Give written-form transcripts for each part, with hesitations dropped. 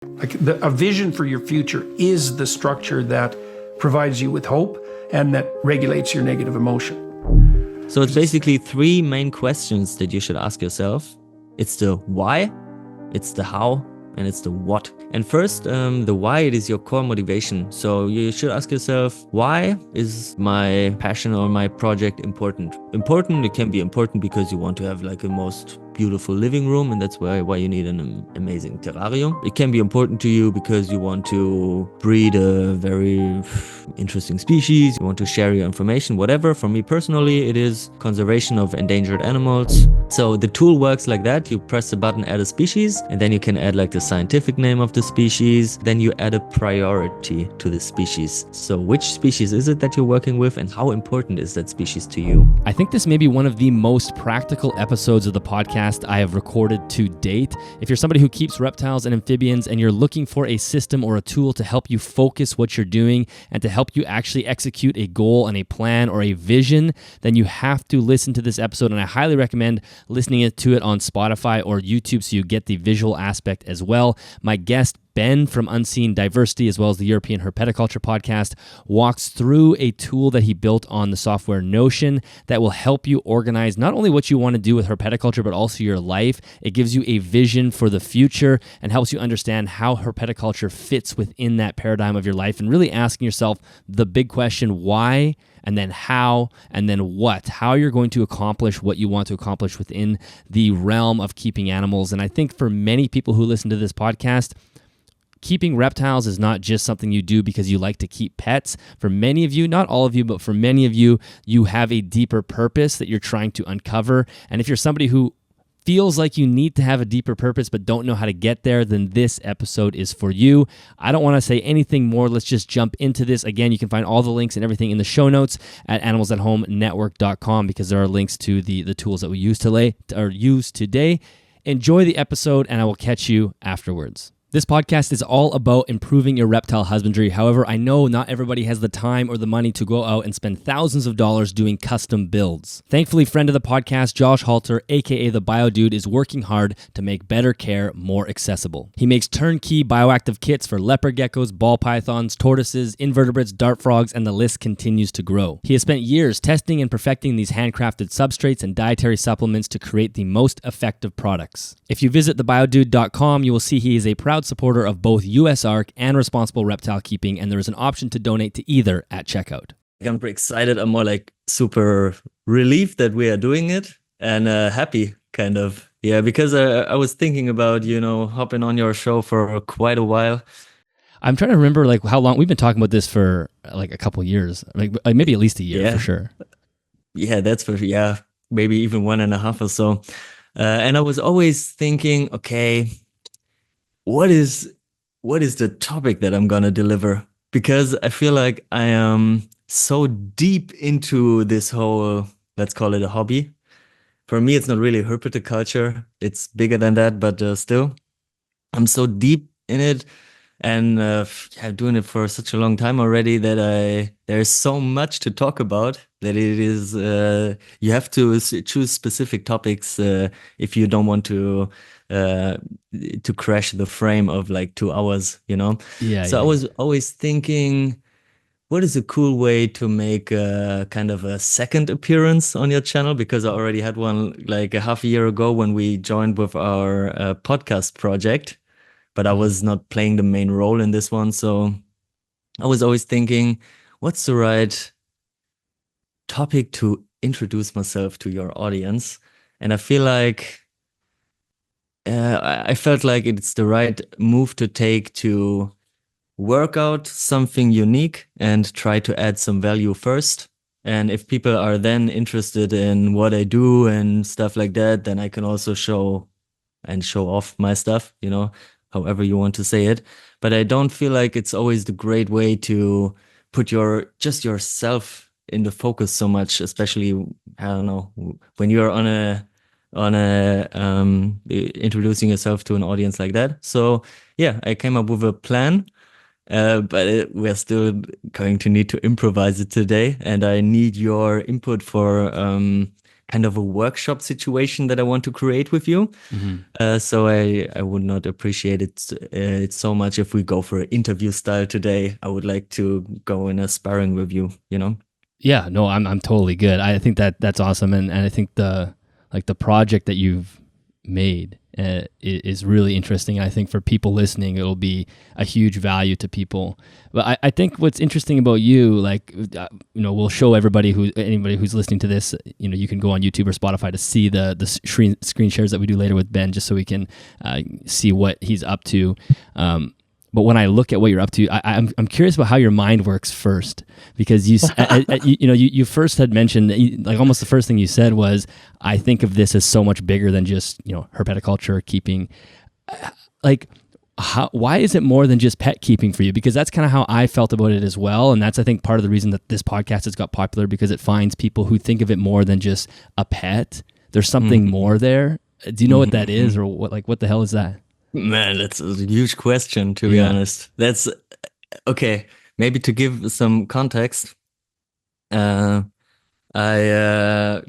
Like a vision for your future is the structure that provides you with hope and that regulates your negative emotion. So it's basically three main questions that you should ask yourself. It's the why, it's the how, and it's the what. And first, the why, it is your core motivation. So you should ask yourself, why is my passion or my project important? Important, it can be important because you want to have like a most beautiful living room, and that's why you need an amazing terrarium. It can be important to you because you want to breed a very interesting species, you want to share your information, whatever. For me personally, it is conservation of endangered animals. So the tool works like that. You press the button, add a species, and then you can add like the scientific name of the species. Then you add a priority to the species. So which species is it that you're working with, and how important is that species to you? I think this may be one of the most practical episodes of the podcast I have recorded to date. If you're somebody who keeps reptiles and amphibians and you're looking for a system or a tool to help you focus what you're doing and to help you actually execute a goal and a plan or a vision, then you have to listen to this episode, and I highly recommend listening to it on Spotify or YouTube so you get the visual aspect as well. My guest, Ben from Unseen Diversity, as well as the European Herpetoculture podcast, walks through a tool that he built on the software Notion that will help you organize not only what you want to do with herpetoculture, but also your life. It gives you a vision for the future and helps you understand how herpetoculture fits within that paradigm of your life, and really asking yourself the big question, why? And then how, and then what, how you're going to accomplish what you want to accomplish within the realm of keeping animals. And I think for many people who listen to this podcast, keeping reptiles is not just something you do because you like to keep pets. For many of you, not all of you, but for many of you, you have a deeper purpose that you're trying to uncover. And if you're somebody who feels like you need to have a deeper purpose but don't know how to get there, then this episode is for you. I don't want to say anything more. Let's just jump into this. Again, you can find all the links and everything in the show notes at animalsathomenetwork.com because there are links to the tools that we use today. Enjoy the episode, and I will catch you afterwards. This podcast is all about improving your reptile husbandry. However, I know not everybody has the time or the money to go out and spend thousands of dollars doing custom builds. Thankfully, friend of the podcast, Josh Halter, aka the Bio Dude, is working hard to make better care more accessible. He makes turnkey bioactive kits for leopard geckos, ball pythons, tortoises, invertebrates, dart frogs, and the list continues to grow. He has spent years testing and perfecting these handcrafted substrates and dietary supplements to create the most effective products. If you visit thebiodude.com, you will see he is a proud supporter of both USARK and responsible reptile keeping, and there is an option to donate to either at checkout. I'm pretty excited. I'm more like super relieved that we are doing it, and happy, kind of. Yeah, because I was thinking about, hopping on your show for quite a while. I'm trying to remember like how long we've been talking about this for, like a couple years, like maybe at least a year. For sure. Yeah, that's for sure. Yeah, maybe even 1.5 or so. And I was always thinking, okay, what is the topic that I'm gonna deliver? Because I feel like I am so deep into this whole, let's call it a hobby. For me, it's not really herpetoculture. It's bigger than that, but still, I'm so deep in it, and I'm doing it for such a long time already that there's so much to talk about that it is you have to choose specific topics if you don't want to crash the frame of like 2 hours, Yeah. So I was always thinking, what is a cool way to make kind of a second appearance on your channel? Because I already had one like a half a year ago when we joined with our podcast project, but I was not playing the main role in this one. So I was always thinking, what's the right topic to introduce myself to your audience? And I feel like I felt like it's the right move to take to work out something unique and try to add some value first. And if people are then interested in what I do and stuff like that, then I can also show off my stuff, however you want to say it. But I don't feel like it's always the great way to put yourself in the focus so much, especially, I don't know, when you're on a introducing yourself to an audience like that. So yeah, I came up with a plan, but we're still going to need to improvise it today, and I need your input for kind of a workshop situation that I want to create with you. So I would not appreciate it so much if we go for an interview style today. I would like to go in a sparring with you, you know? Yeah, no, I'm totally good. I think that's awesome, and I think the project that you've made is really interesting. I think for people listening, it'll be a huge value to people. But I think what's interesting about you, like we'll show anybody who's listening to this, you can go on YouTube or Spotify to see the screen shares that we do later with Ben, just so we can see what he's up to. But when I look at what you're up to, I'm curious about how your mind works first, because you first had mentioned, like almost the first thing you said was, I think of this as so much bigger than just herpetoculture, keeping. Like, why is it more than just pet keeping for you? Because that's kind of how I felt about it as well, and that's, I think, part of the reason that this podcast has got popular, because it finds people who think of it more than just a pet. There's something more there. Do you know what that is, or what the hell is that? Man, that's a huge question, to be honest. That's okay. Maybe to give some context, I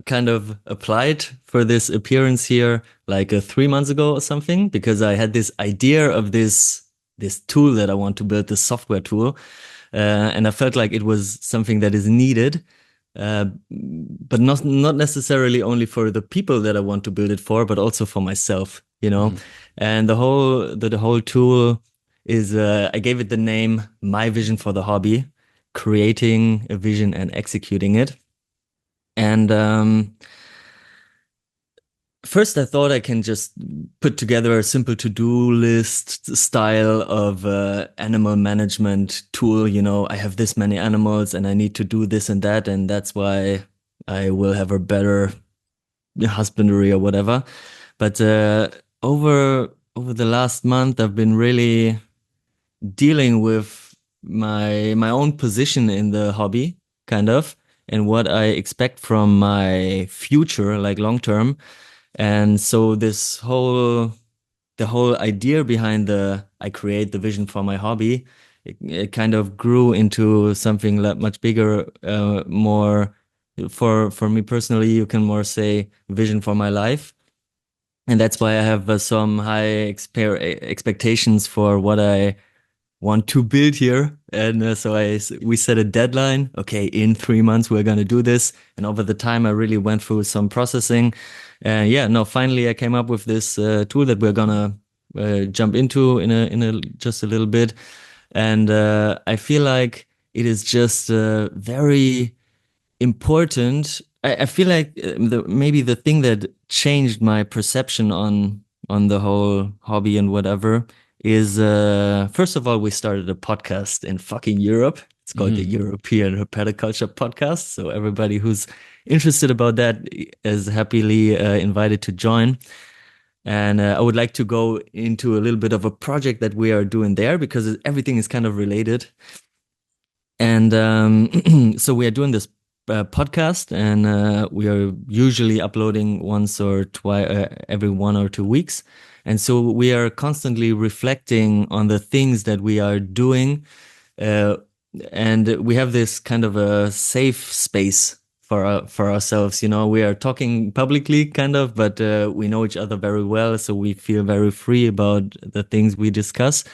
kind of applied for this appearance here like 3 months ago or something, because I had this idea of this tool that I want to build, this software tool, and I felt like it was something that is needed, but not necessarily only for the people that I want to build it for, but also for myself, And the whole tool is, I gave it the name My Vision for the Hobby, creating a vision and executing it. And first I thought I can just put together a simple to-do list style of animal management tool. I have this many animals and I need to do this and that, and that's why I will have a better husbandry or whatever. But over the last month, I've been really dealing with my own position in the hobby, kind of, and what I expect from my future, like long term. And so the whole idea behind I create the vision for my hobby, it kind of grew into something much bigger, more for me personally, you can more say vision for my life. And that's why I have some high expectations for what I want to build here. And so we set a deadline. Okay, in 3 months, we're going to do this. And over the time, I really went through some processing. Finally, I came up with this tool that we're going to jump into in just a little bit. And I feel like it is just very important. I feel like maybe the thing that changed my perception on the whole hobby and whatever is, first of all, we started a podcast in fucking Europe. It's called the European Herpetoculture Podcast. So everybody who's interested about that is happily invited to join. And I would like to go into a little bit of a project that we are doing there, because everything is kind of related. And so we are doing this podcast, and we are usually uploading once or twice every 1 or 2 weeks. And so we are constantly reflecting on the things that we are doing, and we have this kind of a safe space for ourselves. We are talking publicly, kind of, but we know each other very well, so we feel very free about the things we discuss.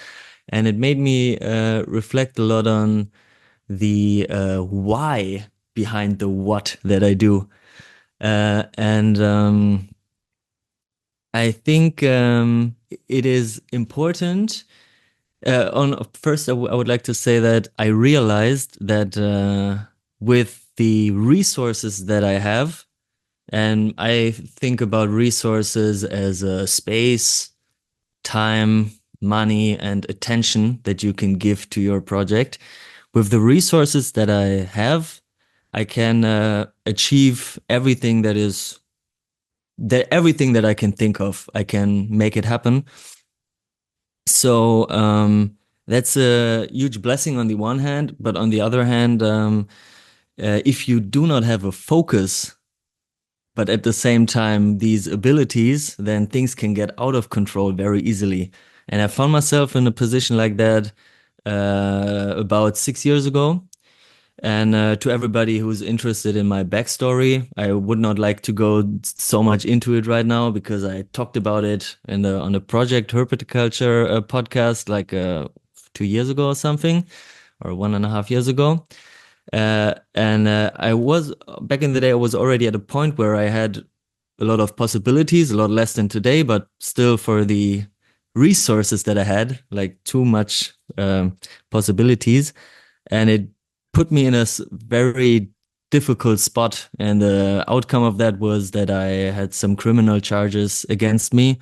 And it made me reflect a lot on the why behind the what that I do. And I think it is important. First, I would like to say that I realized that with the resources that I have, and I think about resources as space, time, money, and attention that you can give to your project. With the resources that I have, I can achieve everything that I can think of. I can make it happen. So that's a huge blessing on the one hand, but on the other hand, if you do not have a focus, but at the same time these abilities, then things can get out of control very easily. And I found myself in a position like that about 6 years ago. And to everybody who's interested in my backstory, I would not like to go so much into it right now because I talked about it on the Project Herpetoculture podcast like 2 years ago or something, or 1.5 years ago. And I was back in the day, I was already at a point where I had a lot of possibilities, a lot less than today, but still for the resources that I had, like too much possibilities. And it put me in a very difficult spot. And the outcome of that was that I had some criminal charges against me.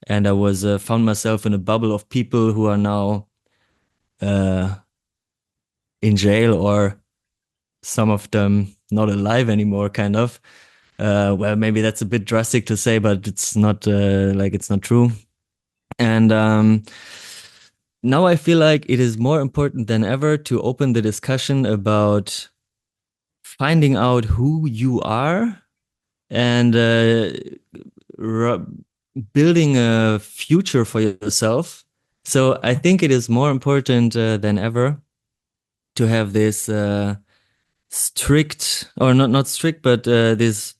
And I was found myself in a bubble of people who are now in jail, or some of them not alive anymore, kind of. Well, maybe that's a bit drastic to say, but it's not it's not true. And now I feel like it is more important than ever to open the discussion about finding out who you are and building a future for yourself. So I think it is more important than ever to have this strict, or not strict, but this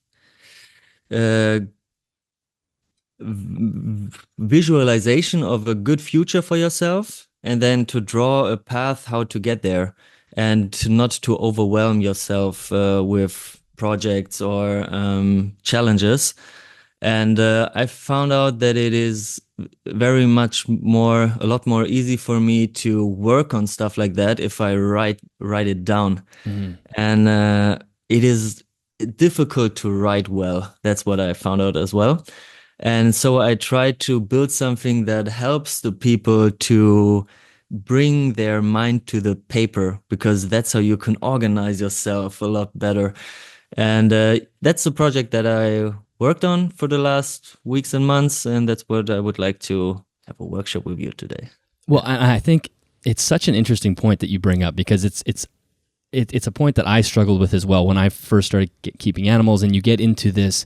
visualization of a good future for yourself, and then to draw a path how to get there, and not to overwhelm yourself with projects or challenges. And I found out that it is very much a lot more easy for me to work on stuff like that if I write it down. Mm-hmm. And it is difficult to write well. That's what I found out as well. And so I try to build something that helps the people to bring their mind to the paper, because that's how you can organize yourself a lot better. And that's the project that I worked on for the last weeks and months. And that's what I would like to have a workshop with you today. Well, I think it's such an interesting point that you bring up, because it's a point that I struggled with as well when I first started keeping animals. And you get into this,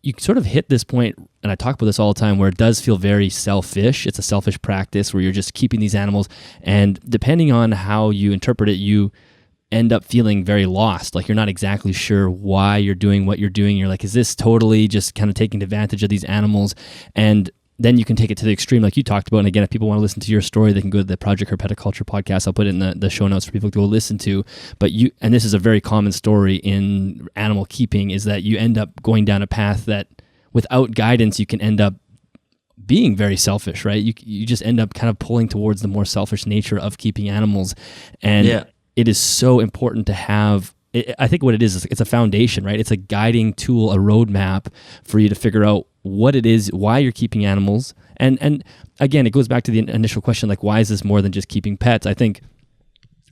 you sort of hit this point, and I talk about this all the time, where it does feel very selfish. It's a selfish practice where you're just keeping these animals, and depending on how you interpret it, you end up feeling very lost. Like you're not exactly sure why you're doing what you're doing. You're like, is this totally just kind of taking advantage of these animals? And then you can take it to the extreme, like you talked about. And again, if people want to listen to your story, they can go to the Project Herpetoculture podcast. I'll put it in the show notes for people to go listen to. But and this is a very common story in animal keeping, is that you end up going down a path that without guidance, you can end up being very selfish, right? You just end up kind of pulling towards the more selfish nature of keeping animals. And it is so important to have, I think what it is, it's a foundation, right? It's a guiding tool, a roadmap for you to figure out what it is, why you're keeping animals. And again, it goes back to the initial question, like, why is this more than just keeping pets? I think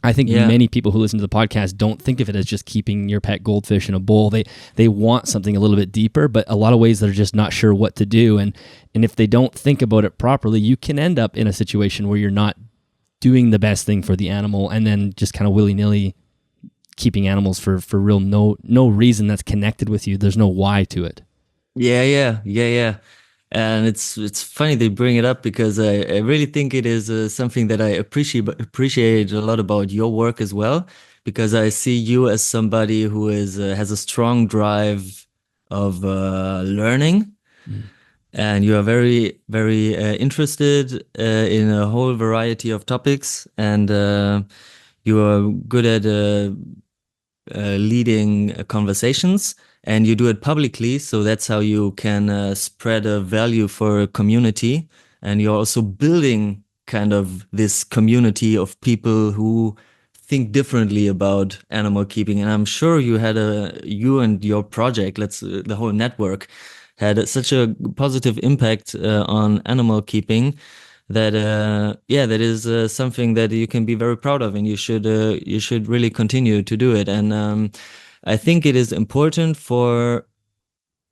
many people who listen to the podcast don't think of it as just keeping your pet goldfish in a bowl. They want something a little bit deeper, but a lot of ways they're just not sure what to do. And if they don't think about it properly, you can end up in a situation where you're not doing the best thing for the animal, and then just kind of willy-nilly keeping animals for real, no reason that's connected with you. There's no why to it. Yeah. And it's funny they bring it up, because I really think it is something that I appreciate a lot about your work as well, because I see you as somebody who has a strong drive of learning. And you are very, very interested in a whole variety of topics, and you are good at leading conversations, and you do it publicly. So that's how you can spread a value for a community. And you're also building kind of this community of people who think differently about animal keeping. And I'm sure you and your project, the whole network, had such a positive impact on animal keeping that that is something that you can be very proud of, and you should really continue to do it. And I think it is important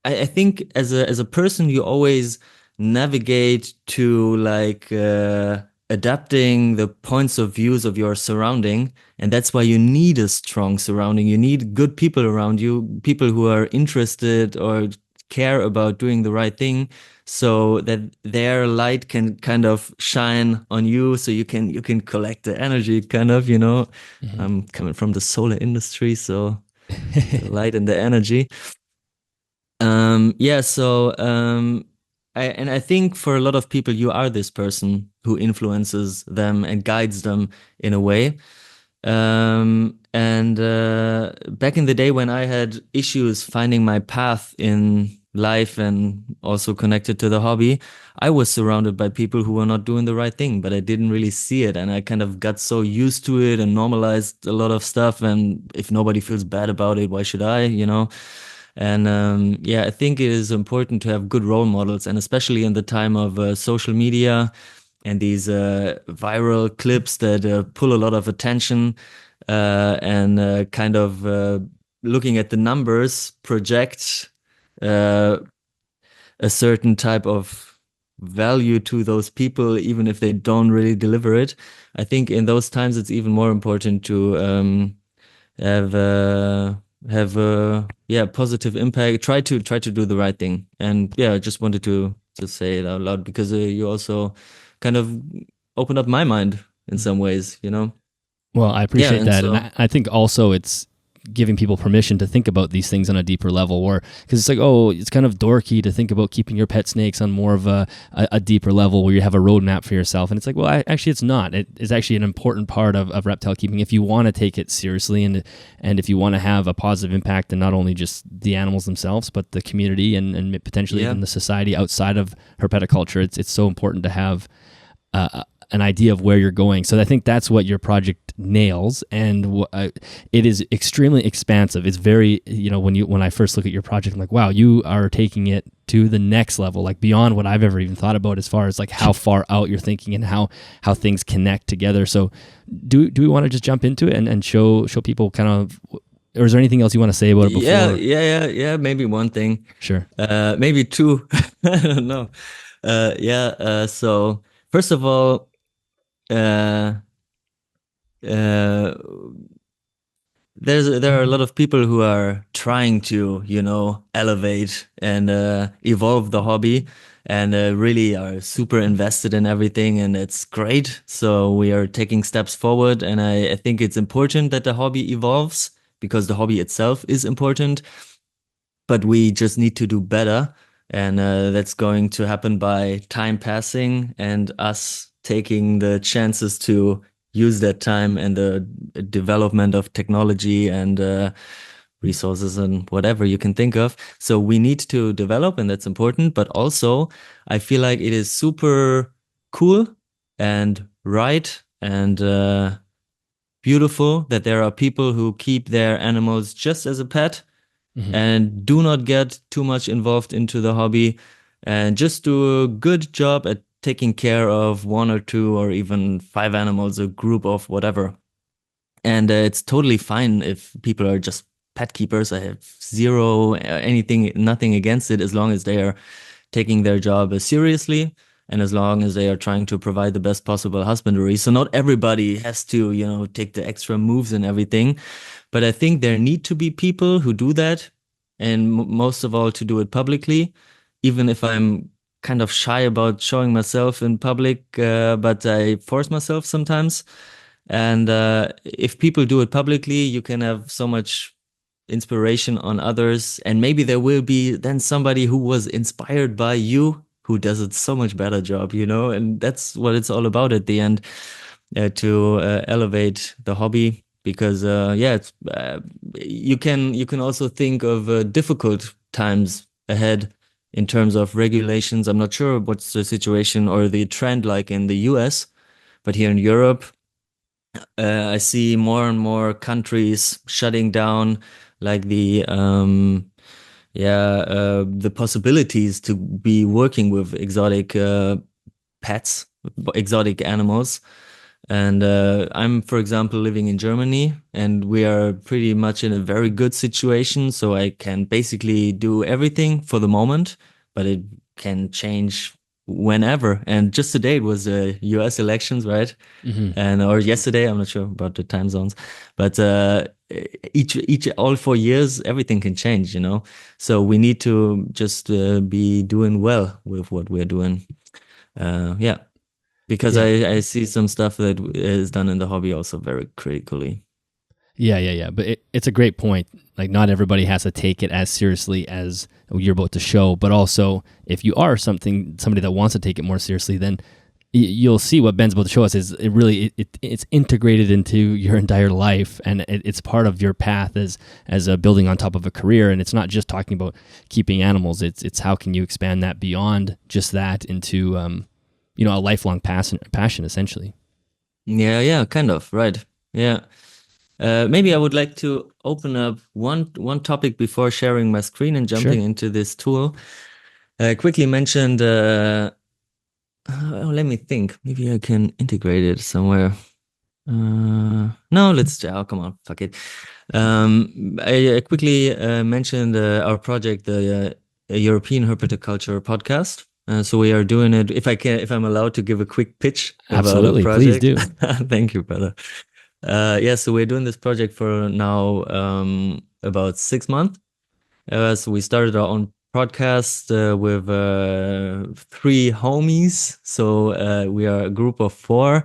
I think as a person, you always navigate to adapting the points of views of your surrounding, and that's why you need a strong surrounding. You need good people around you, people who are interested or care about doing the right thing, so that their light can kind of shine on you, so you can collect the energy, kind of, you know. I'm coming from the solar industry, so the light and the energy. Yeah, so I think for a lot of people, you are this person who influences them and guides them in a way. And back in the day when I had issues finding my path in life and also connected to the hobby, I was surrounded by people who were not doing the right thing, but I didn't really see it. And I kind of got so used to it and normalized a lot of stuff. And if nobody feels bad about it, why should I, you know? And yeah, I think it is important to have good role models, and especially in the time of social media and these viral clips that pull a lot of attention, and kind of looking at the numbers project uh, a certain type of value to those people, even if they don't really deliver it. I think in those times it's even more important to have yeah, positive impact. Try to do the right thing. And yeah, I just wanted to say it out loud, because you also kind of opened up my mind in some ways, you know. Well, I Yeah, appreciate and that. And so I think also it's giving people permission to think about these things on a deeper level, or because it's like, oh, it's kind of dorky to think about keeping your pet snakes on more of a deeper level where you have a roadmap for yourself. And it's like, well, actually, it's not. It is actually an important part of reptile keeping if you want to take it seriously, and if you want to have a positive impact in not only just the animals themselves, but the community and potentially yeah. even the society outside of herpetoculture. It's so important to have an idea of where you're going. So I think that's what your project nails, and it is extremely expansive. It's very, you know, when I first look at your project, I'm like, wow, you are taking it to the next level, like beyond what I've ever even thought about, as far as like how far out you're thinking and how things connect together. So do we want to just jump into it and show people kind of, or is there anything else you want to say about it before? Yeah, maybe one thing, Sure. maybe two. I don't know. Yeah, so first of all, uh uh there are a lot of people who are trying to, you know, elevate and evolve the hobby, and really are super invested in everything, and it's great. So we are taking steps forward, and I think it's important that the hobby evolves, because the hobby itself is important, but we just need to do better. And that's going to happen by time passing and us taking the chances to use that time and the development of technology and resources and whatever you can think of. So we need to develop, and that's important. But also, I feel like it is super cool and right and beautiful that there are people who keep their animals just as a pet Mm-hmm. and do not get too much involved into the hobby, and just do a good job at taking care of one or two or even five animals, a group of whatever. And it's totally fine if people are just pet keepers. I have zero anything, nothing against it, as long as they are taking their job seriously, and as long as they are trying to provide the best possible husbandry. So not everybody has to, you know, take the extra moves and everything. But I think there need to be people who do that, and most of all to do it publicly, even if I'm kind of shy about showing myself in public, but I force myself sometimes. And if people do it publicly, you can have so much inspiration on others. And maybe there will be then somebody who was inspired by you who does it so much better job, you know? And that's what it's all about at the end, to elevate the hobby. Because yeah, it's, you can also think of difficult times ahead in terms of regulations. I'm not sure what's the situation or the trend like in the US, but here in Europe, I see more and more countries shutting down, like the possibilities to be working with exotic pets, exotic animals. And I'm, for example, living in Germany, and we are pretty much in a very good situation. So I can basically do everything for the moment, but it can change whenever. And just today it was the US elections, right? Mm-hmm. And or yesterday, I'm not sure about the time zones, but all 4 years, everything can change, you know. So we need to just be doing well with what we're doing. Yeah, because Yeah. I see some stuff that is done in the hobby also very critically. Yeah. But it's a great point. Like, not everybody has to take it as seriously as you're about to show. But also, if you are somebody that wants to take it more seriously, then you'll see what Ben's about to show us is it's integrated into your entire life, and it's part of your path as a building on top of a career. And it's not just talking about keeping animals. It's how can you expand that beyond just that into a lifelong passion essentially. Yeah, kind of, right. Yeah. Maybe I would like to open up one topic before sharing my screen and jumping Sure. into this tool. I quickly mentioned, let me think. Maybe I can integrate it somewhere. No, come on, fuck it. I quickly mentioned our project, the European Herpetoculture podcast. So we are doing it. If I'm allowed to give a quick pitch about our Absolutely, please project. do. Thank you, brother. Yeah, so we're doing this project for now about 6 months. So we started our own podcast with 3 homies. So we are a group of 4.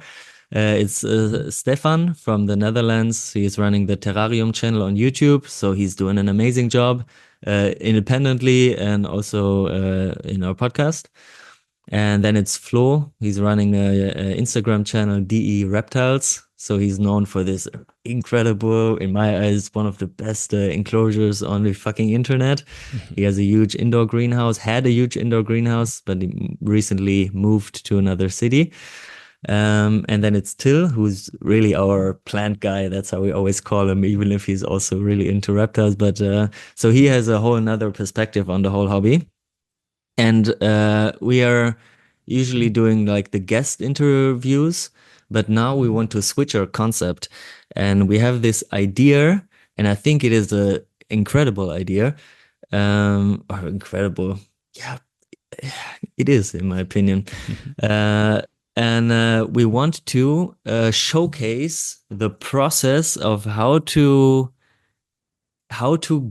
It's Stefan from the Netherlands. He's running the Terrarium channel on YouTube. So he's doing an amazing job independently and also in our podcast. And then it's Flo. He's running a Instagram channel, DE Reptiles. So he's known for this incredible, in my eyes, one of the best enclosures on the fucking internet. He has a huge indoor greenhouse, had a huge indoor greenhouse, but he recently moved to another city. And then it's Till, who's really our plant guy. That's how we always call him, even if he's also really into reptiles. But so he has a whole another perspective on the whole hobby. And we are usually doing like the guest interviews, but now we want to switch our concept. And we have this idea, and I think it is an incredible idea. Or incredible. Yeah, it is, in my opinion. And we want to showcase the process of how to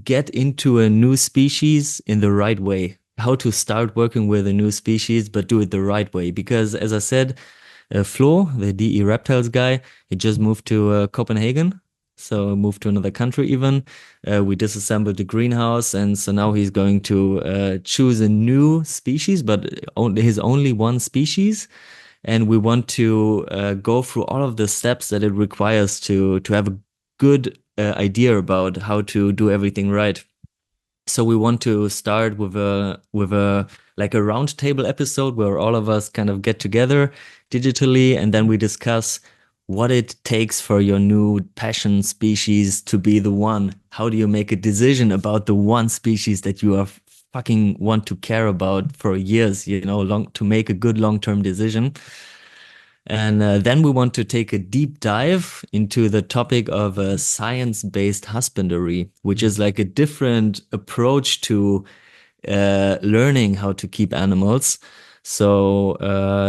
get into a new species in the right way, how to start working with a new species, but do it the right way. Because as I said, Flo, the DE Reptiles guy, he just moved to Copenhagen. So moved to another country even. We disassembled the greenhouse, and so now he's going to choose a new species, but his only one species. And we want to go through all of the steps that it requires to have a good idea about how to do everything right. So we want to start with a like a roundtable episode where all of us kind of get together digitally, and then we discuss what it takes for your new passion species to be the one. How do you make a decision about the one species that you are fucking want to care about for years, to make a good long-term decision? And then we want to take a deep dive into the topic of science-based husbandry, which is like a different approach to learning how to keep animals. So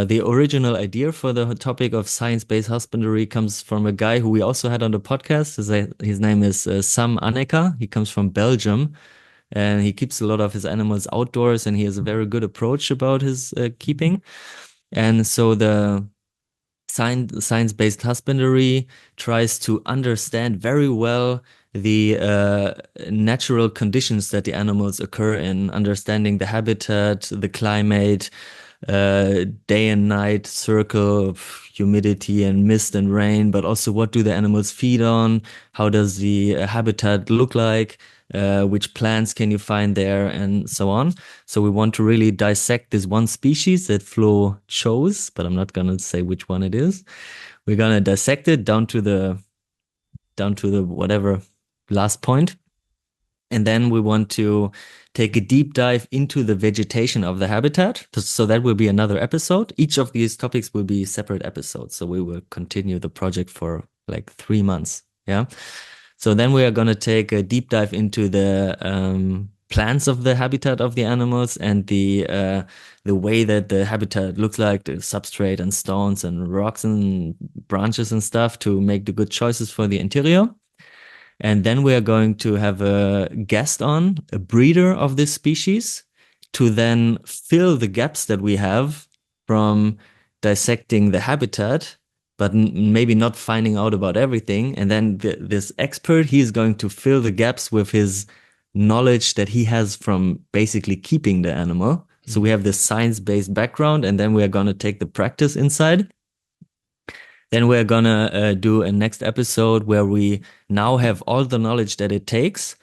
the original idea for the topic of science-based husbandry comes from a guy who we also had on the podcast. His name is Sam Anneka. He comes from Belgium, and he keeps a lot of his animals outdoors, and he has a very good approach about his keeping. And so the science-based husbandry tries to understand very well the natural conditions that the animals occur in, understanding the habitat, the climate, day and night circle of humidity and mist and rain, but also what do the animals feed on? How does the habitat look like? Which plants can you find there, and so on. So we want to really dissect this one species that Flo chose, but I'm not gonna say which one it is. We're gonna dissect it down to the whatever last point. And then we want to take a deep dive into the vegetation of the habitat. So that will be another episode. Each of these topics will be separate episodes. So we will continue the project for like 3 months. Yeah. So then we are going to take a deep dive into the plants of the habitat of the animals and the way that the habitat looks like, the substrate and stones and rocks and branches and stuff to make the good choices for the interior. And then we are going to have a guest on, a breeder of this species, to then fill the gaps that we have from dissecting the habitat, but maybe not finding out about everything. And then this expert, he's going to fill the gaps with his knowledge that he has from basically keeping the animal. So we have this science-based background, and then we are going to take the practice inside. Then we're going to do a next episode where we now have all the knowledge that it takes.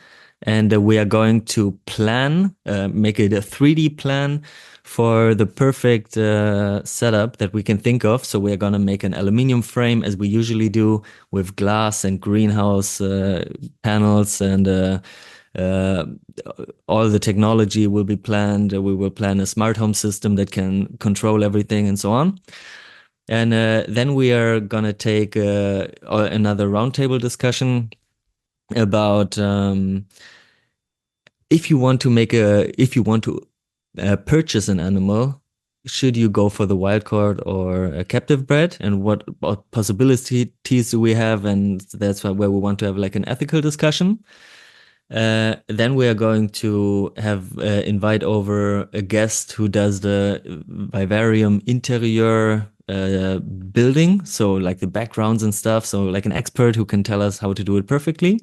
And we are going to plan, make it a 3D plan for the perfect setup that we can think of. So we're going to make an aluminum frame as we usually do, with glass and greenhouse panels, and all the technology will be planned. We will plan a smart home system that can control everything and so on. And then we are going to take another roundtable discussion about if you want to purchase an animal, should you go for the wild caught or a captive bred, and what possibilities do we have? And that's where we want to have like an ethical discussion. Then we are going to have invite over a guest who does the vivarium interior building, so like the backgrounds and stuff, so like an expert who can tell us how to do it perfectly.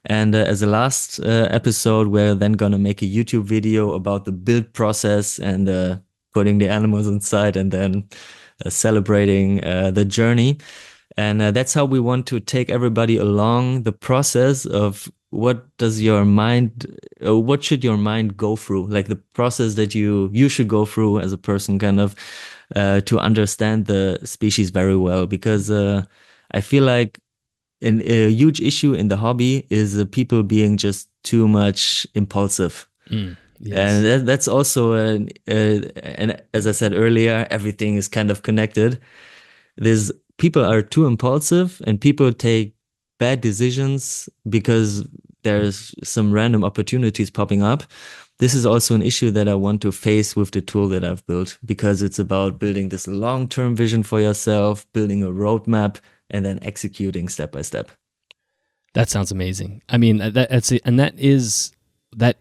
And as a last episode, we're then gonna make a YouTube video about the build process and putting the animals inside, and then celebrating the journey. And that's how we want to take everybody along the process of what should your mind go through, like the process that you should go through as a person, kind of to understand the species very well. Because I feel like a huge issue in the hobby is people being just too much impulsive. Yes. And that's also, and as I said earlier, everything is kind of connected. People are too impulsive, and people take bad decisions because there's some random opportunities popping up. This is also an issue that I want to face with the tool that I've built, because it's about building this long-term vision for yourself, building a roadmap, and then executing step by step. That sounds amazing. I mean, that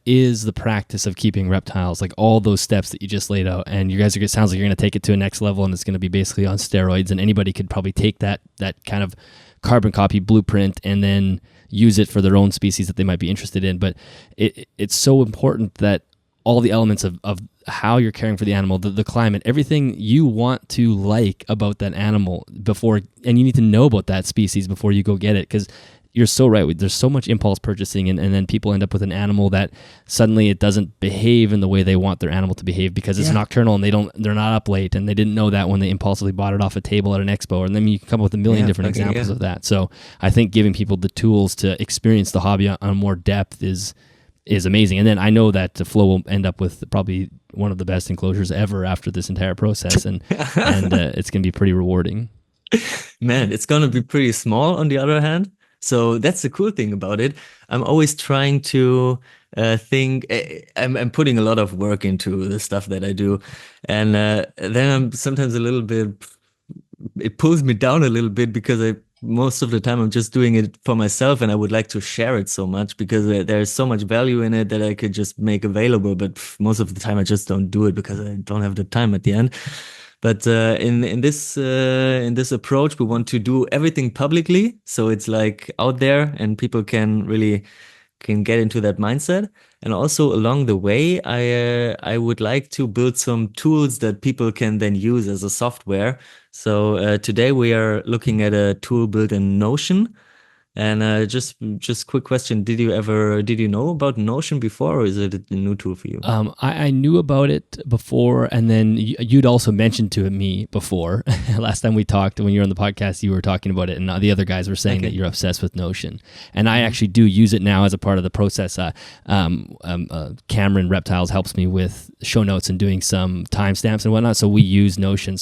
is the practice of keeping reptiles, like all those steps that you just laid out. And you guys sounds like you're going to take it to a next level, and it's going to be basically on steroids. And anybody could probably take that kind of carbon copy blueprint and then use it for their own species that they might be interested in. But it's so important that all the elements of how you're caring for the animal, the climate, everything you want to like about that animal before, and you need to know about that species before you go get it. Because you're so right. There's so much impulse purchasing, and then people end up with an animal that suddenly it doesn't behave in the way they want their animal to behave because it's nocturnal, and they're not up late, and they didn't know that when they impulsively bought it off a table at an expo. And then you can come up with a million different examples of that. So I think giving people the tools to experience the hobby on more depth is amazing. And then I know that Flo will end up with probably one of the best enclosures ever after this entire process, and it's going to be pretty rewarding. Man, it's going to be pretty small on the other hand. So that's the cool thing about it. I'm always trying to think. I'm putting a lot of work into the stuff that I do, and then I'm sometimes a little bit. It pulls me down a little bit because most of the time I'm just doing it for myself, and I would like to share it so much because there's so much value in it that I could just make available. But most of the time I just don't do it because I don't have the time at the end. But in this approach, we want to do everything publicly, so it's like out there, and people can get into that mindset. And also along the way, I would like to build some tools that people can then use as a software. So today we are looking at a tool built in Notion. And just quick question: Did you know about Notion before, or is it a new tool for you? I knew about it before, and then you'd also mentioned to me before. Last time we talked, when you were on the podcast, you were talking about it, and the other guys were saying that you're obsessed with Notion. And I actually do use it now as a part of the process. Cameron Reptiles helps me with show notes and doing some timestamps and whatnot. So we use Notion.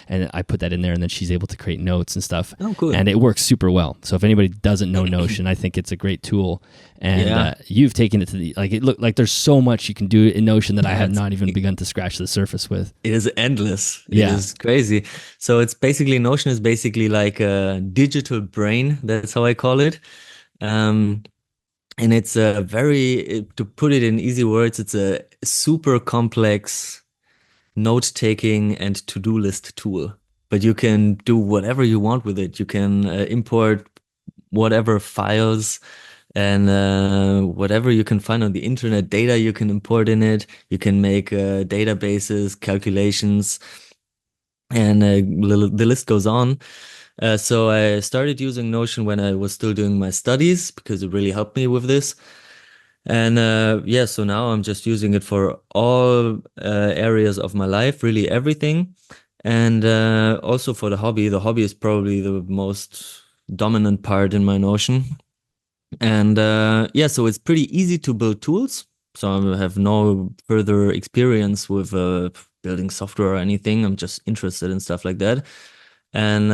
And I put that in there, and then she's able to create notes and stuff. Oh, cool! And it works super well. So if anybody doesn't know Notion, I think it's a great tool, and you've taken it to it looked like there's so much you can do in Notion that I have not even begun to scratch the surface with. It is endless. It is crazy. So it's basically, Notion is basically like a digital brain. That's how I call it. And it's a to put it in easy words, it's a super complex note-taking and to-do list tool. But you can do whatever you want with it. You can import whatever files and whatever you can find on the internet, data you can import in it. You can make databases, calculations, and the list goes on. So I started using Notion when I was still doing my studies because it really helped me with this. And yeah, so now I'm just using it for all areas of my life, really everything. And also for the hobby. The hobby is probably the most dominant part in my Notion. And yeah, so it's pretty easy to build tools. So I have no further experience with building software or anything. I'm just interested in stuff like that. And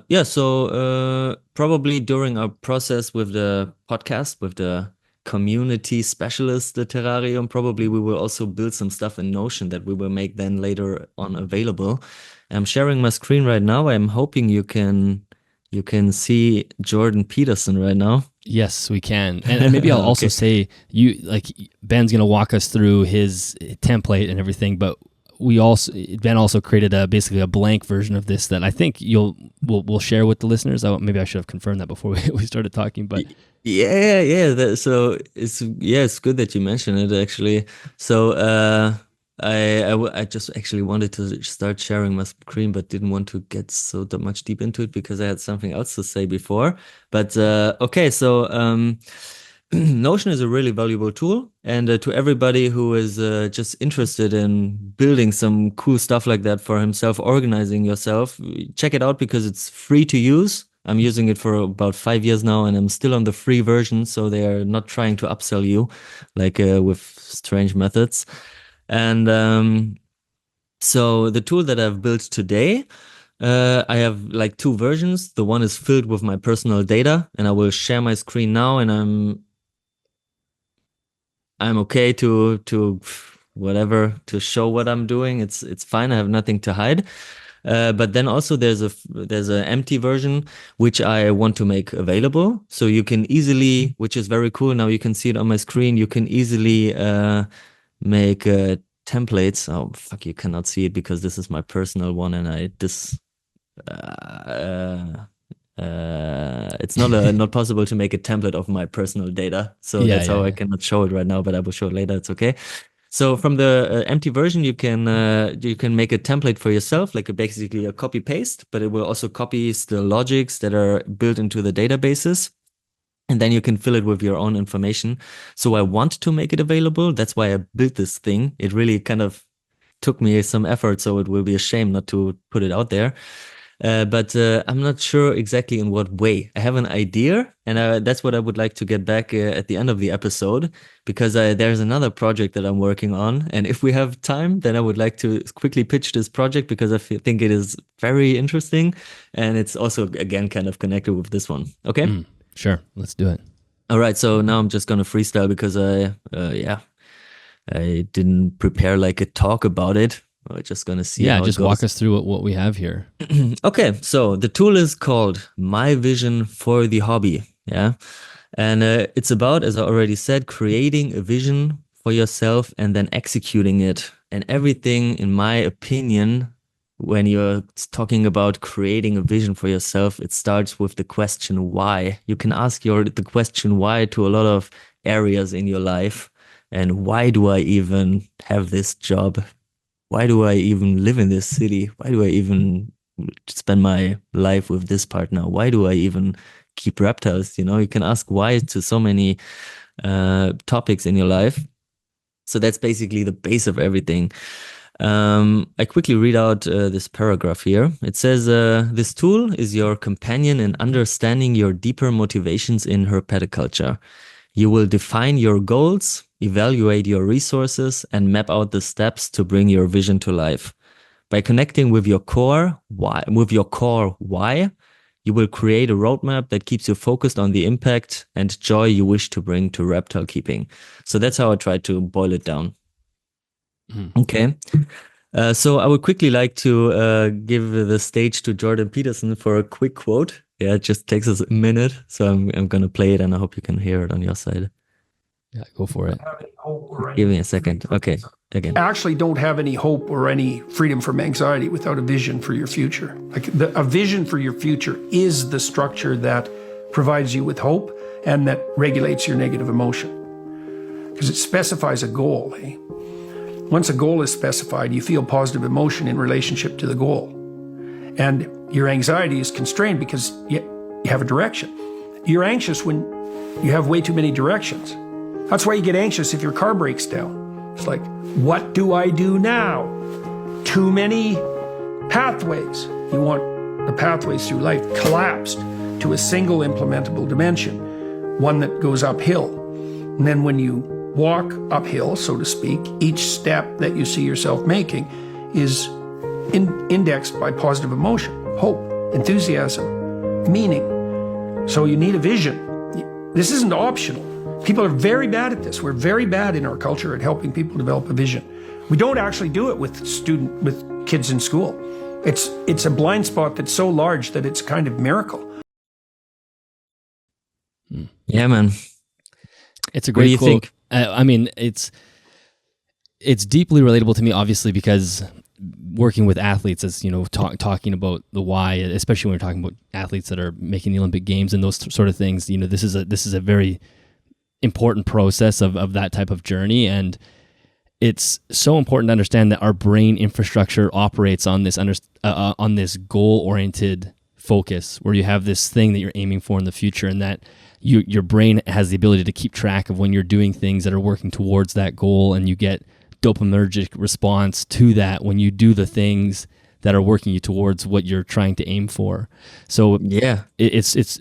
yeah, so probably during our process with the podcast, with the community specialist, the Terrarium, probably we will also build some stuff in Notion that we will make then later on available. I'm sharing my screen right now. I'm hoping you can see Jordan Peterson right now. Yes, we can. And maybe I'll also say Ben's going to walk us through his template and everything, but Ben also created basically a blank version of this that I think we'll share with the listeners. Maybe I should have confirmed that before we started talking, but yeah. So it's good that you mentioned it actually. So I just actually wanted to start sharing my screen, but didn't want to get so much deep into it because I had something else to say before. But okay, so Notion is a really valuable tool, and to everybody who is just interested in building some cool stuff like that for himself, organizing yourself, check it out because it's free to use. I'm using it for about 5 years now, and I'm still on the free version, so they are not trying to upsell you like with strange methods. And so the tool that I've built today, I have like 2 versions. The one is filled with my personal data, and I will share my screen now, and I'm okay to whatever, to show what I'm doing. It's fine. I have nothing to hide. But then also there's an empty version which I want to make available. So you can easily, which is very cool. Now you can see it on my screen. You can easily make templates. Oh fuck, you cannot see it because this is my personal one, and it's not possible to make a template of my personal data. So that's how I cannot show it right now, but I will show it later. It's okay. So from the empty version, you can make a template for yourself, like basically a copy paste, but it will also copy the logics that are built into the databases. And then you can fill it with your own information. So I want to make it available. That's why I built this thing. It really kind of took me some effort, so it will be a shame not to put it out there. But I'm not sure exactly in what way. I have an idea, and that's what I would like to get back at the end of the episode, because there's another project that I'm working on. And if we have time, then I would like to quickly pitch this project because I think it is very interesting. And it's also, again, kind of connected with this one. Okay? Sure. Let's do it. All right. So now I'm just going to freestyle because I didn't prepare like a talk about it. We're just going to see how just it goes. walk us through what we have here. Okay, so the tool is called My Vision for the Hobby. Yeah. And it's about, as I already said, creating a vision for yourself and then executing it. And everything, in my opinion, when you're talking about creating a vision for yourself, it starts with the question why. You can ask the question why to a lot of areas in your life. And why do I even have this job? Why do I even live in this city? Why do I even spend my life with this partner? Why do I even keep reptiles? You know, you can ask why to so many topics in your life. So that's basically the base of everything. I quickly read out this paragraph here. It says, this tool is your companion in understanding your deeper motivations in herpetoculture. You will define your goals, evaluate your resources, and map out the steps to bring your vision to life. By connecting with your core why, you will create a roadmap that keeps you focused on the impact and joy you wish to bring to reptile keeping. So that's how I try to boil it down. Okay. So I would quickly like to give the stage to Jordan Peterson for a quick quote. Yeah, it just takes us a minute. So I'm gonna play it and I hope you can hear it on your side. Yeah, go for it. Give me a second. Okay, again. Actually don't have any hope or any freedom from anxiety without a vision for your future. A vision for your future is the structure that provides you with hope and that regulates your negative emotion. Because it specifies a goal. Eh? Once a goal is specified, you feel positive emotion in relationship to the goal. And your anxiety is constrained because you have a direction. You're anxious when you have way too many directions. That's why you get anxious if your car breaks down. It's like, what do I do now? Too many pathways. You want the pathways through life collapsed to a single implementable dimension, one that goes uphill. And then when you walk uphill, so to speak, each step that you see yourself making is indexed by positive emotion, hope, enthusiasm, meaning. So you need a vision. This isn't optional. People are very bad at this. We're very bad in our culture at helping people develop a vision. We don't actually do it with kids in school. It's a blind spot that's so large that it's kind of miracle. Yeah, man. It's a great quote. Think? I mean, it's deeply relatable to me, obviously, because working with athletes, as you know, talking about the why, especially when we're talking about athletes that are making the Olympic Games and those sort of things. You know, this is a very important process of that type of journey, and it's so important to understand that our brain infrastructure operates on this goal-oriented focus, where you have this thing that you're aiming for in the future, and that your brain has the ability to keep track of when you're doing things that are working towards that goal, and you get dopaminergic response to that when you do the things that are working you towards what you're trying to aim for. So yeah, it's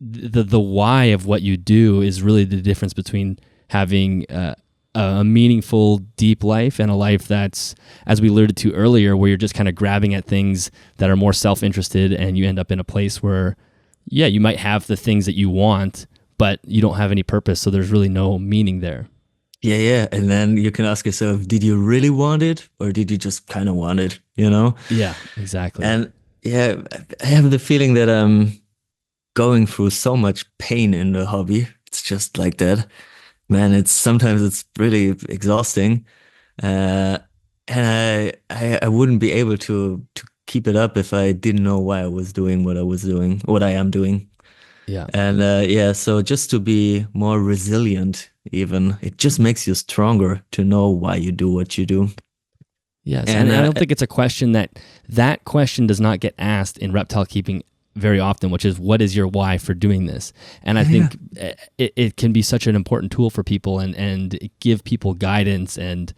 the why of what you do is really the difference between having a meaningful, deep life and a life that's, as we alluded to earlier, where you're just kind of grabbing at things that are more self-interested, and you end up in a place where, yeah, you might have the things that you want, but you don't have any purpose, so there's really no meaning there. Yeah. And then you can ask yourself, did you really want it, or did you just kind of want it, you know? Yeah, exactly. And yeah, I have the feeling that I'm going through so much pain in the hobby. It's just like that. Man, sometimes it's really exhausting. And I wouldn't be able to keep it up if I didn't know why I was doing what I am doing. Yeah. And so just to be more resilient, even, it just makes you stronger to know why you do what you do. Yes, and I don't think it's a question that question does not get asked in reptile keeping very often, which is, what is your why for doing this? And I think it can be such an important tool for people and give people guidance and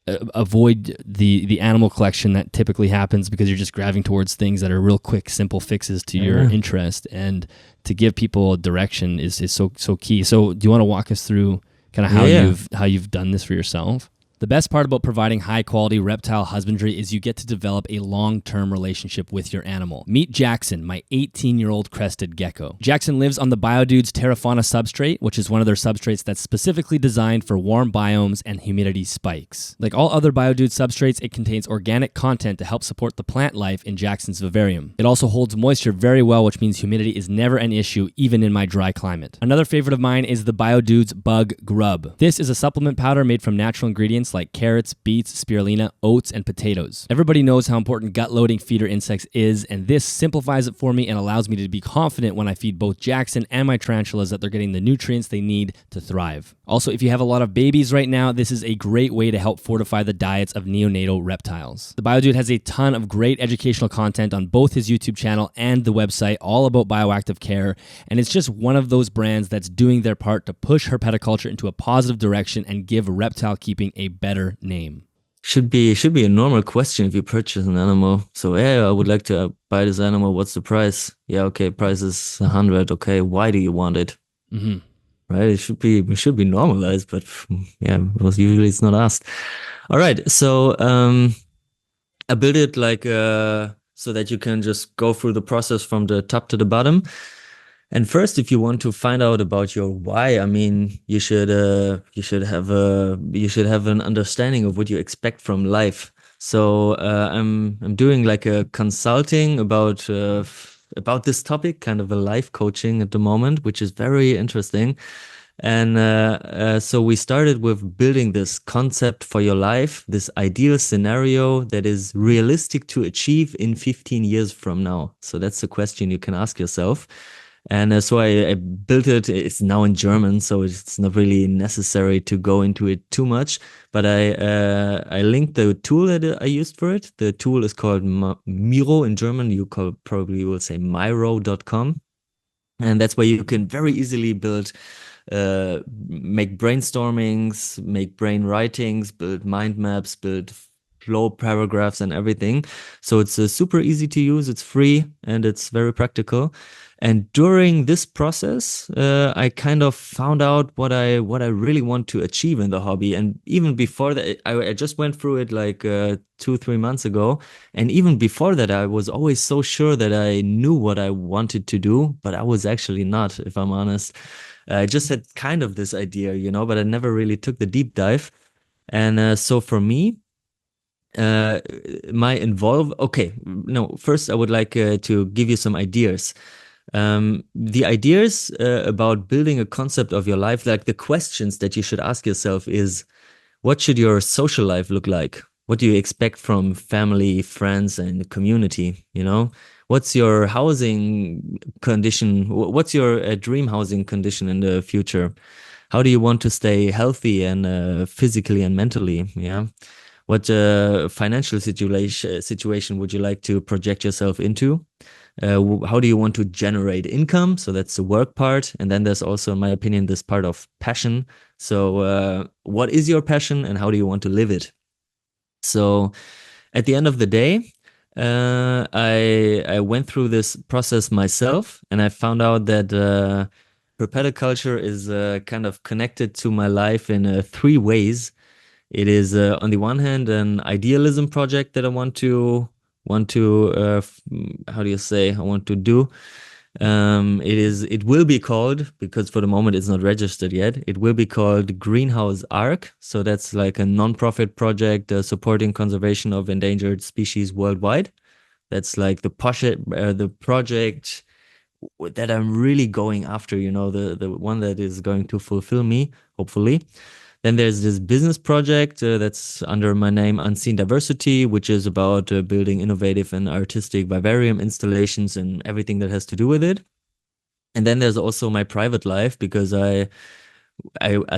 avoid the animal collection that typically happens because you're just grabbing towards things that are real quick, simple fixes to your interest. And to give people a direction is so key. So do you want to walk us through kind of how you've done this for yourself? The best part about providing high-quality reptile husbandry is you get to develop a long-term relationship with your animal. Meet Jackson, my 18-year-old crested gecko. Jackson lives on the BioDudes Terrafauna substrate, which is one of their substrates that's specifically designed for warm biomes and humidity spikes. Like all other BioDudes substrates, it contains organic content to help support the plant life in Jackson's vivarium. It also holds moisture very well, which means humidity is never an issue, even in my dry climate. Another favorite of mine is the BioDudes Bug Grub. This is a supplement powder made from natural ingredients like carrots, beets, spirulina, oats, and potatoes. Everybody knows how important gut-loading feeder insects is, and this simplifies it for me and allows me to be confident when I feed both Jackson and my tarantulas that they're getting the nutrients they need to thrive. Also, if you have a lot of babies right now, this is a great way to help fortify the diets of neonatal reptiles. The BioDude has a ton of great educational content on both his YouTube channel and the website, all about bioactive care, and it's just one of those brands that's doing their part to push herpetoculture into a positive direction and give reptile keeping a better name. Should be a normal question if you purchase an animal. So, I would like to buy this animal. What's the price? Yeah, okay, price is 100. Okay, why do you want it? Mm-hmm. Right? It should be normalized, but yeah, because usually it's not asked. All right, so I built it like so that you can just go through the process from the top to the bottom. And first, if you want to find out about your why, I mean, you should have an understanding of what you expect from life. So I'm doing like a consulting about about this topic, kind of a life coaching at the moment, which is very interesting. And so we started with building this concept for your life, this ideal scenario that is realistic to achieve in 15 years from now. So that's the question you can ask yourself. And so I built it. It's now in German, so it's not really necessary to go into it too much. But I linked the tool that I used for it. The tool is called Miro in German. You probably will say Miro.com. And that's where you can very easily build, make brainstormings, make brain writings, build mind maps, build flow paragraphs and everything. So it's super easy to use. It's free and it's very practical. And during this process, I kind of found out what I really want to achieve in the hobby. And even before that, I just went through it like 2-3 months ago. And even before that, I was always so sure that I knew what I wanted to do, but I was actually not, if I'm honest. I just had kind of this idea, but I never really took the deep dive. And so for me, first I would like to give you some ideas. The ideas about building a concept of your life, like the questions that you should ask yourself is, what should your social life look like? What do you expect from family, friends, and community? What's your housing condition? What's your dream housing condition in the future? How do you want to stay healthy and physically and mentally? Yeah. What financial situation would you like to project yourself into? How do you want to generate income? So that's the work part. And then there's also, in my opinion, this part of passion. So what is your passion and how do you want to live it? So at the end of the day, I went through this process myself and I found out that herpetoculture is kind of connected to my life in 3 ways. It is on the one hand an idealism project that I want to how do you say, I want to do. It will be called, because for the moment it's not registered yet, it will be called Greenhouse Arc. So that's like a non-profit project supporting conservation of endangered species worldwide. That's like the project that I'm really going after, the one that is going to fulfill me, hopefully. Then there's this business project that's under my name, Unseen Diversity, which is about building innovative and artistic vivarium installations and everything that has to do with it. And then there's also my private life, because I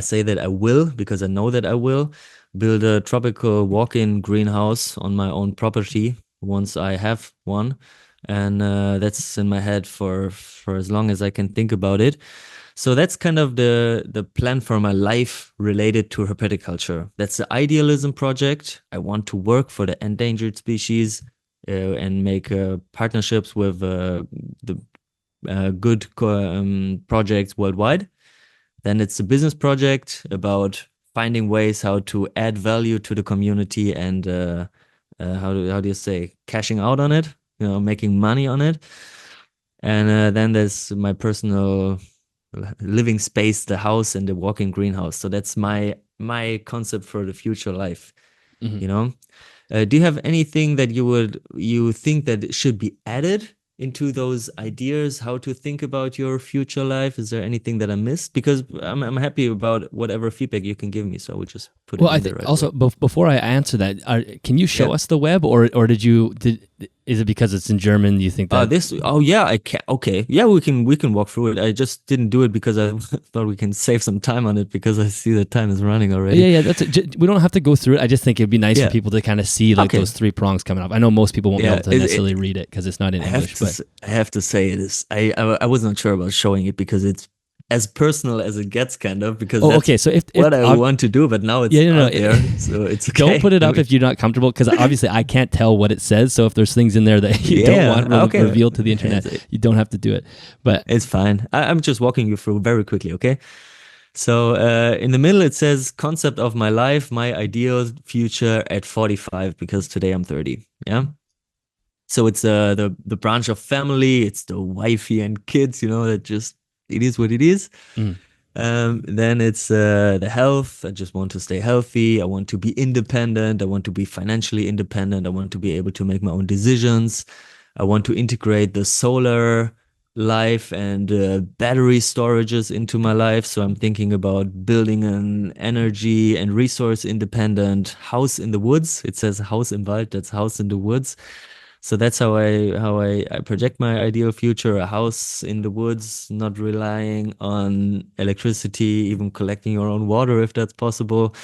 say that I will, because I know that I will build a tropical walk-in greenhouse on my own property once I have one. And that's in my head for as long as I can think about it. So that's kind of the plan for my life related to herpetoculture. That's the idealism project. I want to work for the endangered species and make partnerships with the good projects worldwide. Then it's a business project about finding ways how to add value to the community and how do you say, cashing out on it, making money on it. And then there's my personal living space, the house and the walk-in greenhouse. So that's my concept for the future life. Do you have anything that you think that should be added into those ideas, how to think about your future life? Is there anything that I missed? Because I'm happy about whatever feedback you can give me, so I would just put it in there. Well, I think before I answer that, can you show us the web, or is it because it's in German? You think that I can. Okay, yeah, we can walk through it. I just didn't do it because I thought we can save some time on it, because I see the time is running already. Yeah, that's it. We don't have to go through it. I just think it'd be nice for people to kind of see those 3 prongs coming up. I know most people won't be able to necessarily read it because it's not in English. I have to say it is. I was not sure about showing it because it's as personal as it gets, kind of, because So if what I want to do, but now it's out there, so it's okay. Don't put it up if you're not comfortable, because obviously I can't tell what it says. So if there's things in there that you don't want revealed to the internet, you don't have to do it. But it's fine. I'm just walking you through very quickly, okay? So in the middle it says concept of my life, my ideal future at 45, because today I'm 30. Yeah. So it's the branch of family. It's the wifey and kids. That just, it is what it is. Then it's the health. I just want to stay healthy. I want to be independent. I want to be financially independent. I want to be able to make my own decisions. I want to integrate the solar life and battery storages into my life. So I'm thinking about building an energy and resource independent house in the woods. It says house im Wald, that's house in the woods. So that's how I project my ideal future, a house in the woods, not relying on electricity, even collecting your own water if that's possible.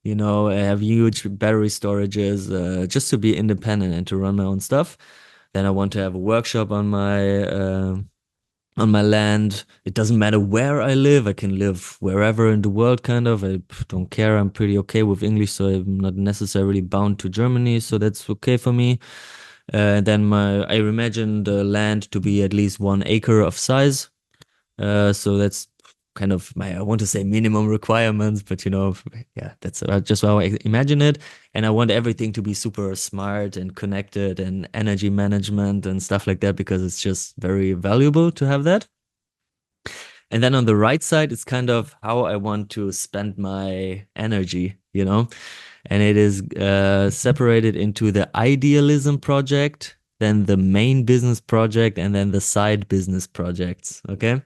You know, I have huge battery storages, just to be independent and to run my own stuff. Then I want to have a workshop on my land. It doesn't matter where I live. I can live wherever in the world, kind of. I don't care. I'm pretty okay with English, so I'm not necessarily bound to Germany. So that's okay for me. Then I imagine the land to be at least 1 acre of size. So that's kind of my, I want to say minimum requirements, but you know, yeah, that's just how I imagine it. And I want everything to be super smart and connected and energy management and stuff like that, because it's just very valuable to have that. And then on the right side, it's kind of how I want to spend my energy, you know, and it is separated into the idealism project, then the main business project, and then the side business projects. Okay.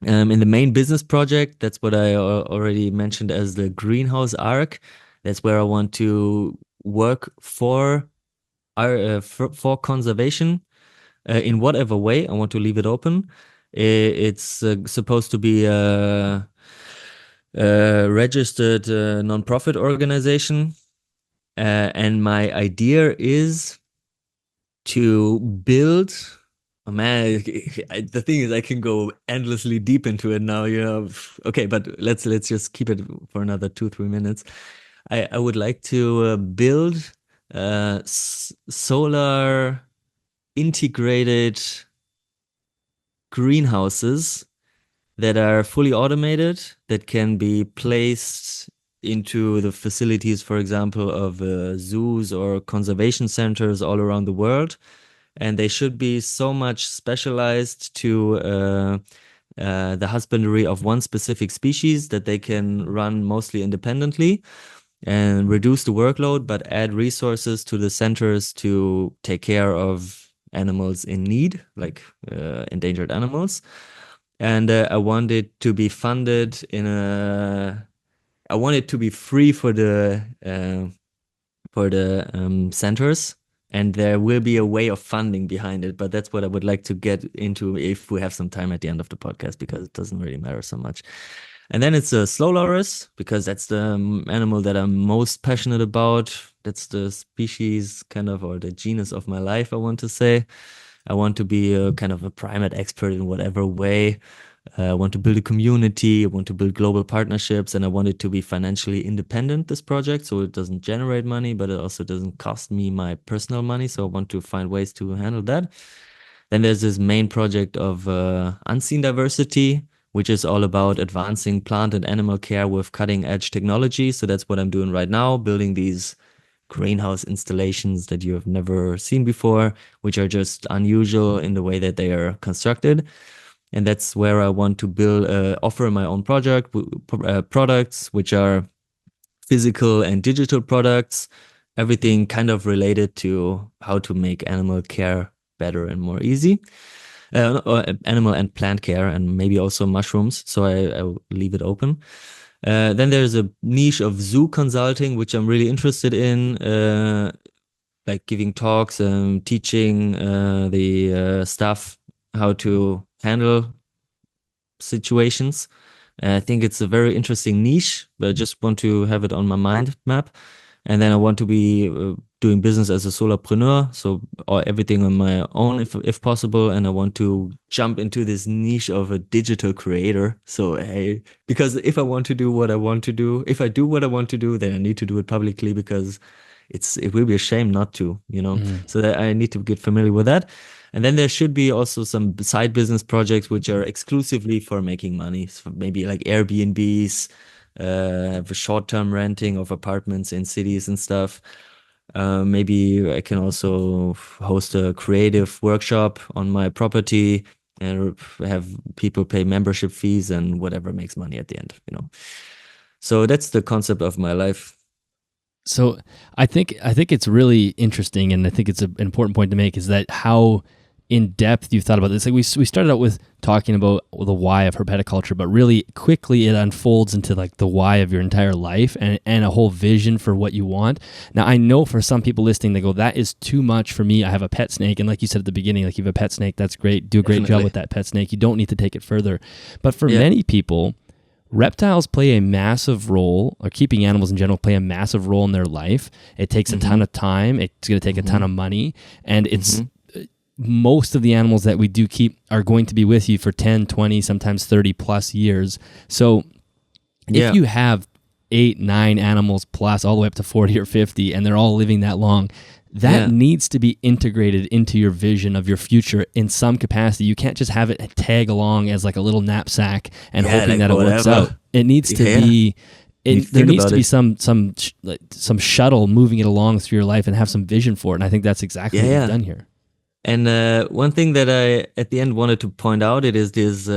In the main business project, that's what I already mentioned as the greenhouse arc. That's where I want to work for conservation in whatever way. I want to leave it open. It's supposed to be a registered non-profit organization, and my idea is to build. Oh man, the thing is, I can go endlessly deep into it now. You know, okay, but let's just keep it for another 2-3 minutes. I would like to build solar integrated greenhouses that are fully automated, that can be placed into the facilities, for example, of zoos or conservation centers all around the world. And they should be so much specialized to the husbandry of one specific species that they can run mostly independently and reduce the workload, but add resources to the centers to take care of animals in need, like endangered animals. And I want it to be funded I want it to be free for the centers, and there will be a way of funding behind it. But that's what I would like to get into if we have some time at the end of the podcast, because it doesn't really matter so much. And then it's a slow loris, because that's the animal that I'm most passionate about. That's the species kind of, or the genus of my life, I want to say. I want to be a kind of a primate expert in whatever way. I want to build a community. I want to build global partnerships, and I want it to be financially independent, this project, so it doesn't generate money, but it also doesn't cost me my personal money. So I want to find ways to handle that. Then there's this main project of unseen diversity, which is all about advancing plant and animal care with cutting edge technology. So that's what I'm doing right now, building these greenhouse installations that you have never seen before, which are just unusual in the way that they are constructed. And that's where I want to build, offer my own products, which are physical and digital products, everything kind of related to how to make animal care better and more easy. Animal and plant care, and maybe also mushrooms. So I will leave it open. Then there's a niche of zoo consulting, which I'm really interested in, like giving talks and teaching the staff how to handle situations. I think it's a very interesting niche, but I just want to have it on my mind map. And then I want to be doing business as a solopreneur, so everything on my own if possible. And I want to jump into this niche of a digital creator. So hey, because if I want to do what I want to do, if I do what I want to do, then I need to do it publicly, because it will be a shame not to, you know. So that I need to get familiar with that. And then there should be also some side business projects which are exclusively for making money. So maybe like Airbnbs, have a short-term renting of apartments in cities and stuff. Maybe I can also host a creative workshop on my property and have people pay membership fees and whatever makes money at the end, you know. So that's the concept of my life. So I think it's really interesting, and I think it's an important point to make, is that how in depth you've thought about this. Like we started out with talking about the why of herpetoculture, but really quickly it unfolds into like the why of your entire life and a whole vision for what you want. Now I know for some people listening, they go, that is too much for me. I have a pet snake, and like you said at the beginning, like you have a pet snake, that's great. Do a great job with that pet snake. You don't need to take it further. But for many people, reptiles play a massive role, or keeping animals in general play a massive role in their life. It takes a ton of time. It's going to take a ton of money. And it's most of the animals that we do keep are going to be with you for 10, 20, sometimes 30 plus years. So if you have 8, 9 animals plus all the way up to 40 or 50, and they're all living that long, that needs to be integrated into your vision of your future in some capacity. You can't just have it tag along as like a little knapsack and hoping that it works out. It needs to be. There needs to be some shuttle moving it along through your life and have some vision for it. And I think that's exactly what you've done here. And one thing that I at the end wanted to point out, it is this: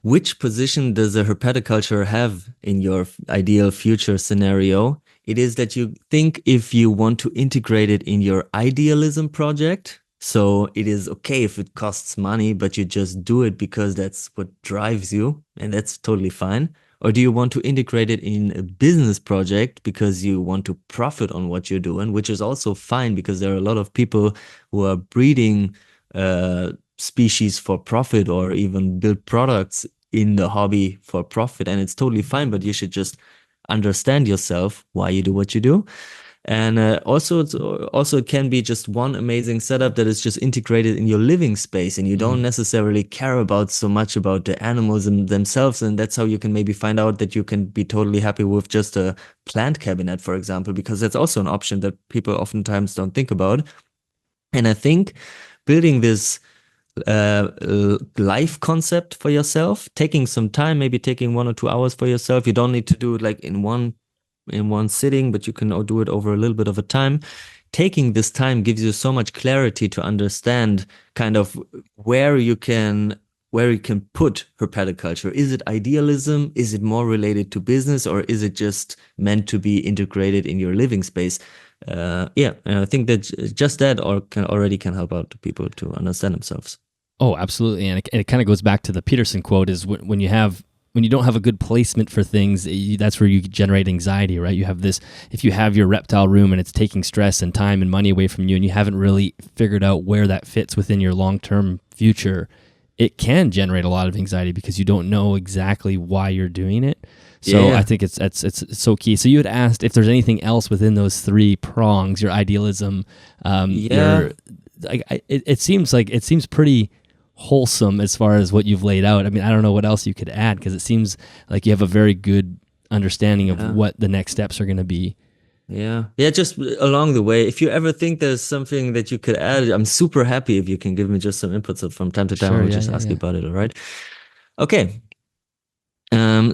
which position does a herpetoculture have in your ideal future scenario? It is that you think if you want to integrate it in your idealism project, so it is okay if it costs money, but you just do it because that's what drives you, and that's totally fine. Or do you want to integrate it in a business project because you want to profit on what you're doing, which is also fine because there are a lot of people who are breeding species for profit or even build products in the hobby for profit, and it's totally fine, but you should just understand yourself why you do what you do. And also it can be just one amazing setup that is just integrated in your living space, and you don't necessarily care about so much about the animals themselves. And that's how you can maybe find out that you can be totally happy with just a plant cabinet, for example, because that's also an option that people oftentimes don't think about. And I think building this life concept for yourself, taking some time, maybe taking 1 or 2 hours for yourself. You don't need to do it like in one sitting, but you can do it over a little bit of a time. Taking this time gives you so much clarity to understand kind of where you can put herpetoculture. Is it idealism? Is it more related to business, or is it just meant to be integrated in your living space? And I think that just that already can help out people to understand themselves. Oh, absolutely. And it kind of goes back to the Peterson quote, is when you don't have a good placement for things, that's where you generate anxiety, right? You have this, if you have your reptile room and it's taking stress and time and money away from you, and you haven't really figured out where that fits within your long-term future, it can generate a lot of anxiety because you don't know exactly why you're doing it. So I think it's so key. So you had asked if there's anything else within those 3 prongs, your idealism. It seems pretty wholesome as far as what you've laid out. I mean, I don't know what else you could add, because it seems like you have a very good understanding of what the next steps are going to be. Yeah, just along the way, if you ever think there's something that you could add, I'm super happy if you can give me just some inputs. So from time to time, I'll just ask you about it, all right? Okay.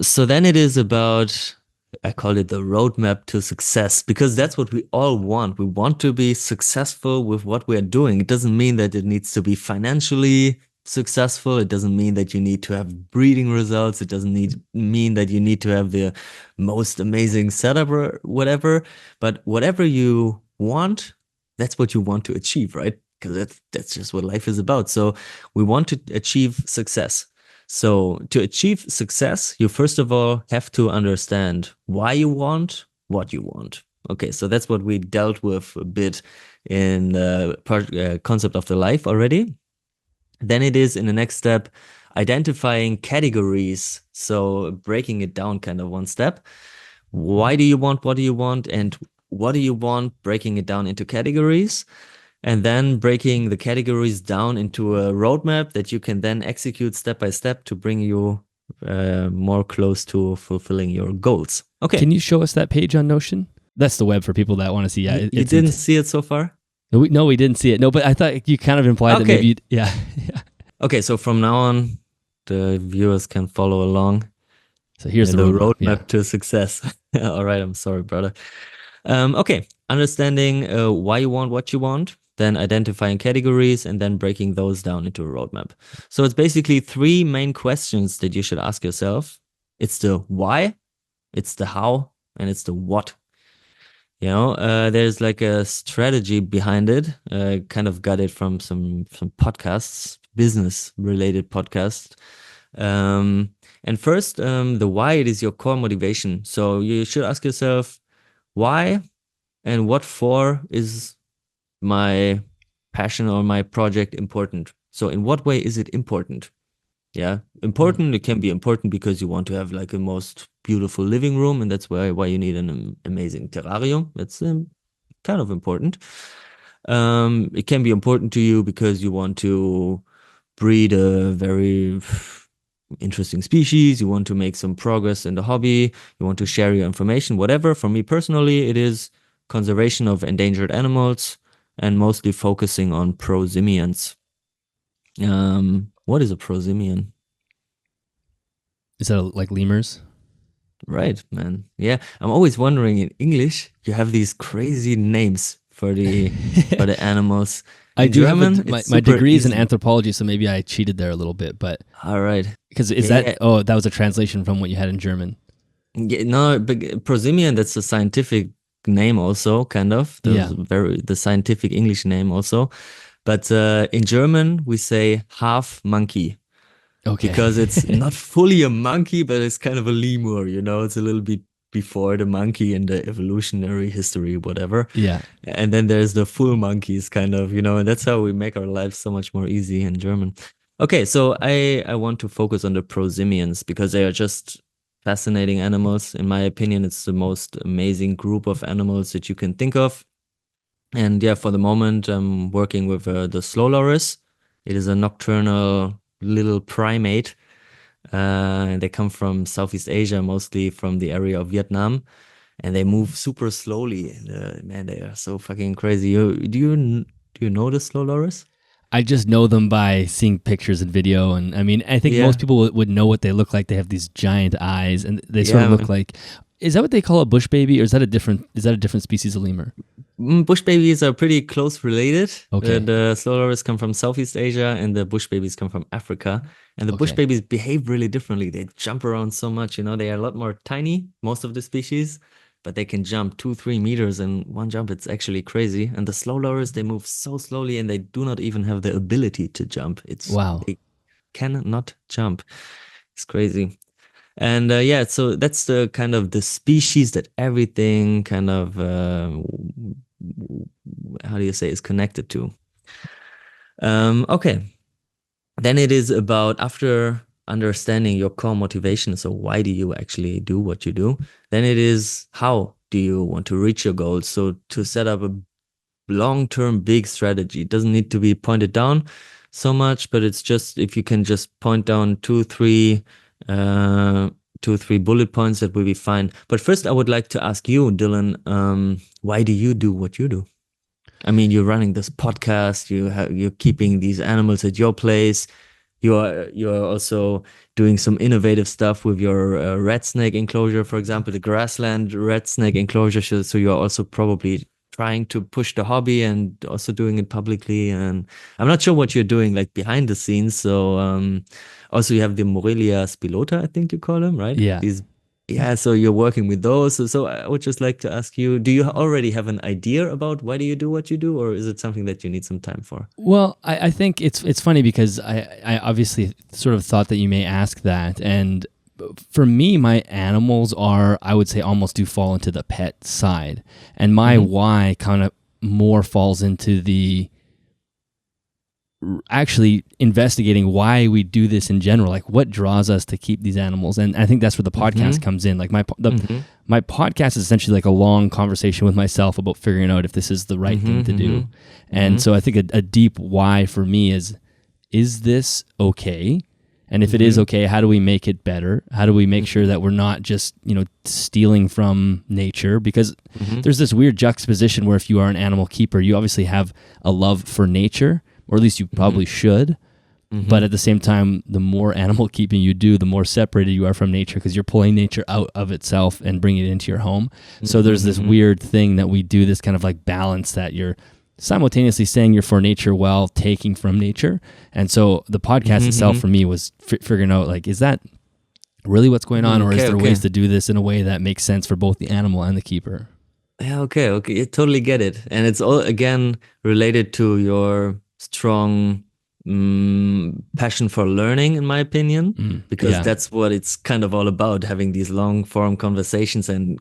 So then it is about, I call it the roadmap to success, because that's what we all want. We want to be successful with what we're doing. It doesn't mean that it needs to be financially successful. It doesn't mean that you need to have breeding results. It doesn't mean that you need to have the most amazing setup or whatever. But whatever you want, that's what you want to achieve, right? Because that's just what life is about. So we want to achieve success. So to achieve success, you first of all have to understand why you want what you want. Okay, so that's what we dealt with a bit in the concept of the life already. Then it is, in the next step, identifying categories. So breaking it down kind of one step. Why do you want what do you want, and what do you want? Breaking it down into categories. And then breaking the categories down into a roadmap that you can then execute step by step to bring you more close to fulfilling your goals. Okay. Can you show us that page on Notion? That's the web for people that want to see. Yeah, you didn't see it so far? No, we didn't see it. No, but I thought you kind of implied that maybe yeah. Okay, so from now on, the viewers can follow along. So here's the roadmap to success. All right, I'm sorry, brother. Okay, understanding why you want what you want, then identifying categories, and then breaking those down into a roadmap. So it's basically 3 main questions that you should ask yourself. It's the why, it's the how, and it's the what. There's like a strategy behind it. Kind of got it from some podcasts, business related podcasts. And first, the why, it is your core motivation. So you should ask yourself, why and what for is my passion or my project important? So in what way is it important? Yeah, important. It can be important because you want to have like a most beautiful living room, and that's why you need an amazing terrarium. That's kind of important. It can be important to you because you want to breed a very interesting species. You want to make some progress in the hobby. You want to share your information, whatever. For me personally, it is conservation of endangered animals and mostly focusing on prosimians. What is a prosimian? Is that like lemurs? Right, man. Yeah, I'm always wondering, in English, you have these crazy names for the animals. I In do German, have my super degree is in easy. anthropology, so maybe I cheated there a little bit, but All right. because Yeah. that was a translation from what you had in German. Yeah, no, but prosimian, that's a scientific name also, kind of. Yeah. The scientific English name also. But in German, we say half monkey Okay. because it's not fully a monkey, but it's kind of a lemur, it's a little bit before the monkey in the evolutionary history, whatever. Yeah. And then there's the full monkeys, kind of, and that's how we make our lives so much more easy in German. Okay, so I want to focus on the prosimians because they are just fascinating animals. In my opinion, it's the most amazing group of animals that you can think of. And yeah, for the moment, I'm working with the slow loris. It is a nocturnal little primate. They come from Southeast Asia, mostly from the area of Vietnam, and they move super slowly. Man, they are so fucking crazy. Do you know the slow loris? I just know them by seeing pictures and video, and I mean, I think Yeah. most people would know what they look like. They have these giant eyes, and they sort of Yeah, look man. like. Is that what they call a bush baby, or is that a different species of lemur? Bush babies are pretty close related. Okay. The slow loris come from Southeast Asia, and the bush babies come from Africa. And the bush Okay. babies behave really differently. They jump around so much. They are a lot more tiny, most of the species, but they can jump 2-3 meters in one jump. It's actually crazy. And the slow loris, they move so slowly, and they do not even have the ability to jump. Wow. They cannot jump. It's crazy. And yeah, so that's the kind of the species that everything kind of, how do you say, is connected to. Okay. Then it is about, after understanding your core motivation, so why do you actually do what you do? Then it is, how do you want to reach your goals? So to set up a long-term big strategy, it doesn't need to be pointed down so much, but it's just, if you can just point down two, three bullet points, that will be fine. But first, I would like to ask you, Dylan, why do you do what you do? I mean, you're running this podcast, you're keeping these animals at your place. You're also doing some innovative stuff with your red snake enclosure, for example, the grassland red snake enclosure. So you're also probably trying to push the hobby and also doing it publicly. And I'm not sure what you're doing like behind the scenes. So also you have the Morelia spilota, I think you call them, right? Yeah. Yeah, so you're working with those. So I would just like to ask you, do you already have an idea about why do you do what you do, or is it something that you need some time for? Well, I think it's funny because I obviously sort of thought that you may ask that. And for me, my animals are, I would say, almost do fall into the pet side. And my why kind of more falls into the actually investigating why we do this in general, like what draws us to keep these animals. And I think that's where the podcast comes in. Like my podcast is essentially like a long conversation with myself about figuring out if this is the right thing to do. And so I think a deep why for me is this okay? And if it is okay, how do we make it better? How do we make sure that we're not just, stealing from nature? Because there's this weird juxtaposition where if you are an animal keeper, you obviously have a love for nature, or at least you probably should. But at the same time, the more animal keeping you do, the more separated you are from nature, because you're pulling nature out of itself and bringing it into your home. So there's this weird thing that we do, this kind of like balance that you're simultaneously saying you're for nature while taking from nature. And so the podcast itself for me was figuring out, like, is that really what's going on? Or is there ways to do this in a way that makes sense for both the animal and the keeper? Yeah, okay, I totally get it. And it's all again related to your strong passion for learning, in my opinion, because Yeah. that's what it's kind of all about, having these long form conversations and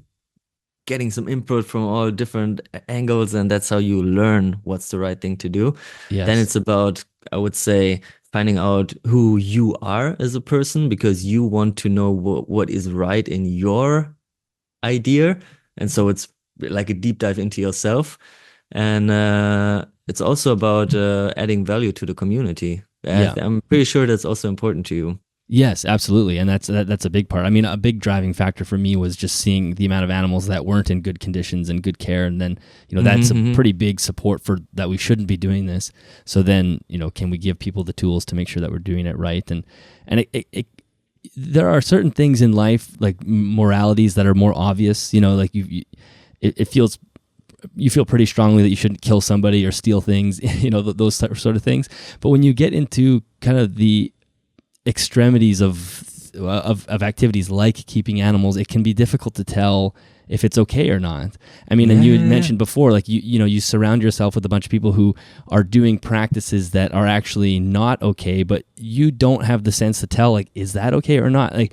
getting some input from all different angles, and that's how you learn what's the right thing to do. Then Yes. it's about, I would say, finding out who you are as a person because you want to know what is right in your idea. And so it's like a deep dive into yourself. And it's also about adding value to the community. Yeah. I'm pretty sure that's also important to you. Yes, absolutely, and that's a big part. I mean, a big driving factor for me was just seeing the amount of animals that weren't in good conditions and good care, and then that's a Hmm. pretty big support for that we shouldn't be doing this. So then can we give people the tools to make sure that we're doing it right? And there are certain things in life like moralities that are more obvious. Like it feels you feel pretty strongly that you shouldn't kill somebody or steal things, those sort of things. But when you get into kind of the extremities of activities like keeping animals, it can be difficult to tell if it's okay or not. I mean, and you had Yeah. mentioned before, like you surround yourself with a bunch of people who are doing practices that are actually not okay, but you don't have the sense to tell, like, is that okay or not? Like,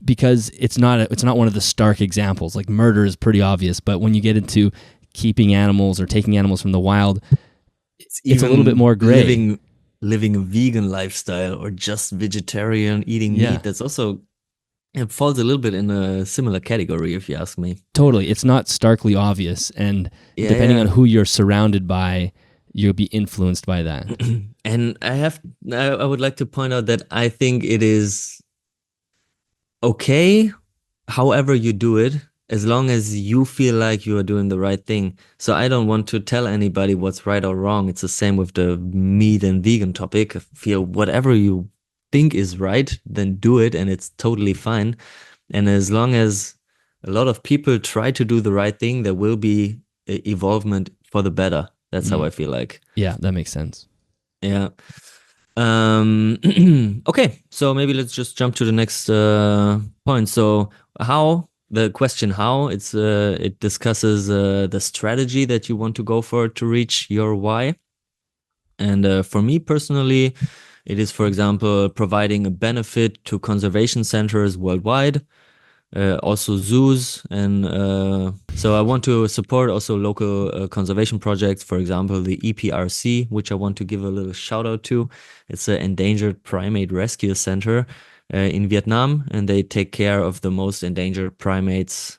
because it's not one of the stark examples. Like murder is pretty obvious, but when you get into keeping animals or taking animals from the wild, It's it's a little bit even more gray. living a vegan lifestyle or just vegetarian, eating Yeah. meat. That's also, it falls a little bit in a similar category, if you ask me. Totally. It's not starkly obvious. And Yeah, depending on yeah. who you're surrounded by, you'll be influenced by that. And I would like to point out that I think it is okay, however you do it, as long as you feel like you are doing the right thing. So I don't want to tell anybody what's right or wrong. It's the same with the meat and vegan topic. I feel whatever you think is right, then do it, and it's totally fine. And as long as a lot of people try to do the right thing, there will be evolvement for the better. That's how Mm. I feel like. Yeah, that makes sense. Yeah. Um, okay, so maybe let's just jump to the next point. So the question how it discusses the strategy that you want to go for to reach your why. And for me personally, it is, for example, providing a benefit to conservation centers worldwide, also zoos, and so I want to support also local conservation projects. For example, the EPRC, which I want to give a little shout out to. It's an endangered primate rescue center in Vietnam, and they take care of the most endangered primates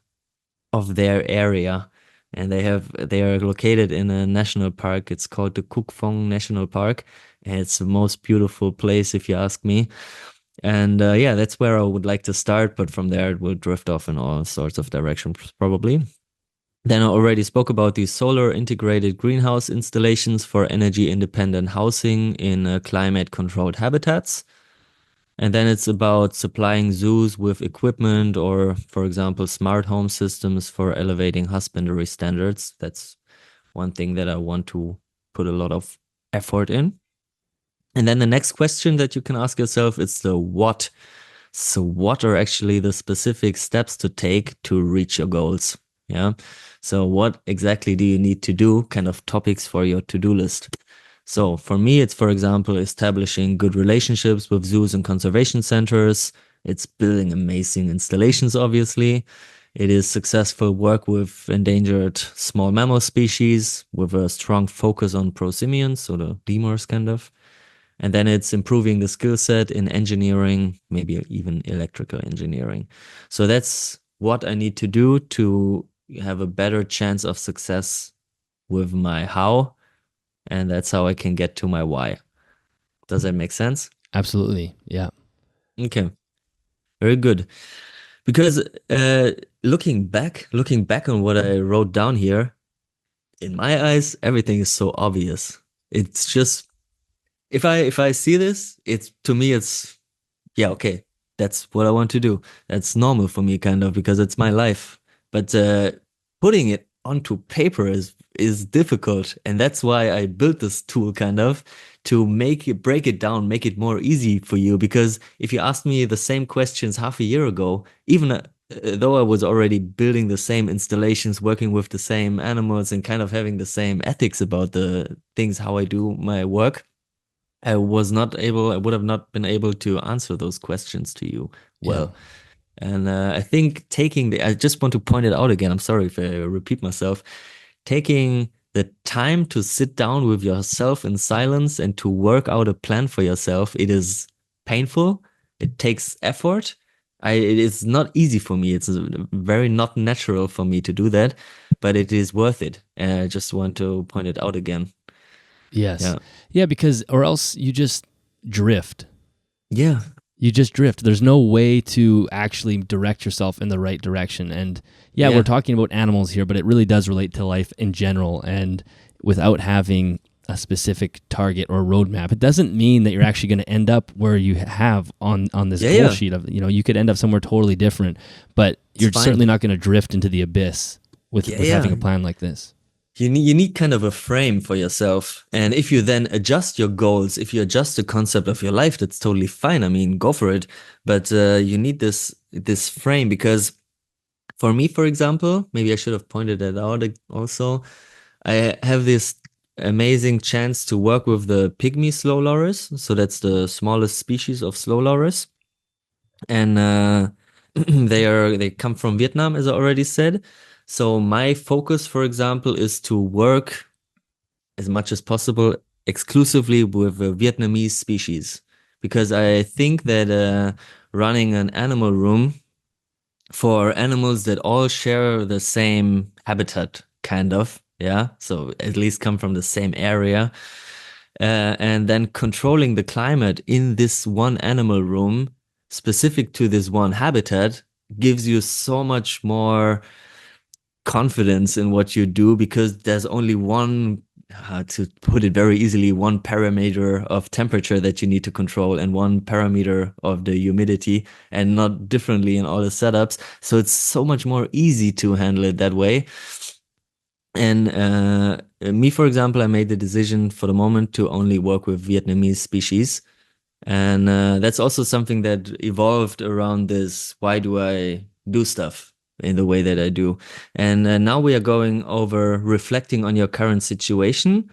of their area. And they are located in a national park. It's called the Cuc Phuong National Park, and it's the most beautiful place, if you ask me. And yeah, that's where I would like to start, but from there it will drift off in all sorts of directions, probably. Then I already spoke about these solar integrated greenhouse installations for energy independent housing in climate controlled habitats. And then it's about supplying zoos with equipment or, for example, smart home systems for elevating husbandry standards. That's one thing that I want to put a lot of effort in. And then the next question that you can ask yourself is the what. So what are actually the specific steps to take to reach your goals? Yeah. So what exactly do you need to do? Kind of topics for your to-do list. So for me, it's, for example, establishing good relationships with zoos and conservation centers. It's building amazing installations, obviously. It is successful work with endangered small mammal species with a strong focus on prosimians, so the lemurs kind of. And then it's improving the skill set in engineering, maybe even electrical engineering. So that's what I need to do to have a better chance of success with my how. And that's how I can get to my why. Does that make sense? Absolutely. Yeah. Okay, very good. Because looking back on what I wrote down here, in my eyes, everything is so obvious. It's just if I see this, it's to me it's yeah, okay, that's what I want to do. That's normal for me, kind of, because it's my life. But putting it onto paper is difficult, and that's why I built this tool, kind of, to break it down, make it more easy for you. Because if you asked me the same questions half a year ago, even though I was already building the same installations, working with the same animals, and kind of having the same ethics about the things, how I do my work, I would have not been able to answer those questions to you Yeah. well. And I think I just want to point it out again. I'm sorry if I repeat myself. Taking the time to sit down with yourself in silence and to work out a plan for yourself, it is painful. It takes effort. It is not easy for me. It's very not natural for me to do that, but it is worth it. And I just want to point it out again. Yes. Yeah. Yeah, because or else you just drift. Yeah. You just drift. There's no way to actually direct yourself in the right direction. And yeah, Yeah. we're talking about animals here, but it really does relate to life in general. And without having a specific target or roadmap, it doesn't mean that you're actually going to end up where you have on this Yeah, goal yeah. sheet of, you could end up somewhere totally different, but you're fine. certainly not going to drift into the abyss with Yeah, having yeah. a plan like this. You need kind of a frame for yourself. And if you then adjust your goals, if you adjust the concept of your life, that's totally fine. I mean, go for it. But you need this frame, because for me, for example, maybe I should have pointed that out also. I have this amazing chance to work with the pygmy slow loris. So that's the smallest species of slow loris. And they come from Vietnam, as I already said. So my focus, for example, is to work as much as possible exclusively with a Vietnamese species, because I think that running an animal room for animals that all share the same habitat, kind of, yeah, so at least come from the same area, and then controlling the climate in this one animal room specific to this one habitat gives you so much more confidence in what you do, because there's only one, to put it very easily, one parameter of temperature that you need to control and one parameter of the humidity, and not differently in all the setups. So it's so much more easy to handle it that way. And me, for example, I made the decision for the moment to only work with Vietnamese species. And that's also something that evolved around this, why do I do stuff in the way that I do? And now we are going over reflecting on your current situation.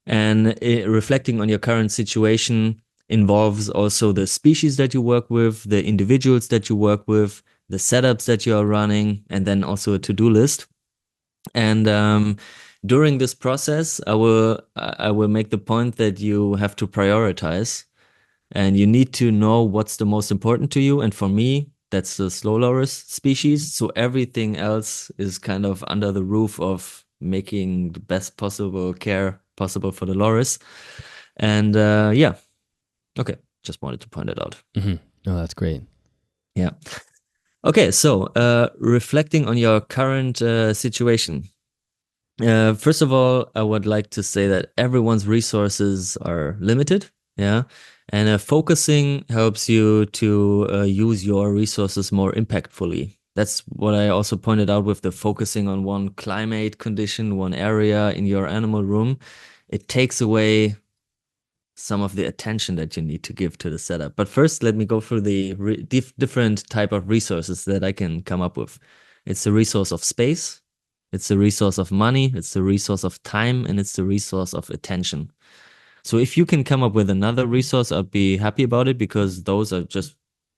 And reflecting on your current situation involves also the species that you work with, the individuals that you work with, the setups that you are running, and then also a to-do list. And during this process, I will make the point that you have to prioritize. And you need to know what's the most important to you. And for me, that's the slow loris species. So everything else is kind of under the roof of making the best possible care possible for the loris. And yeah, okay, just wanted to point it out. Mm-hmm. Oh, that's great. Yeah. Okay, so reflecting on your current situation. First of all, I would like to say that everyone's resources are limited. Yeah. And focusing helps you to use your resources more impactfully. That's what I also pointed out with the focusing on one climate condition, one area in your animal room. It takes away some of the attention that you need to give to the setup. But first, let me go through the different type of resources that I can come up with. It's the resource of space, it's the resource of money, it's the resource of time, and it's the resource of attention. So if you can come up with another resource, I'd be happy about it, because those are just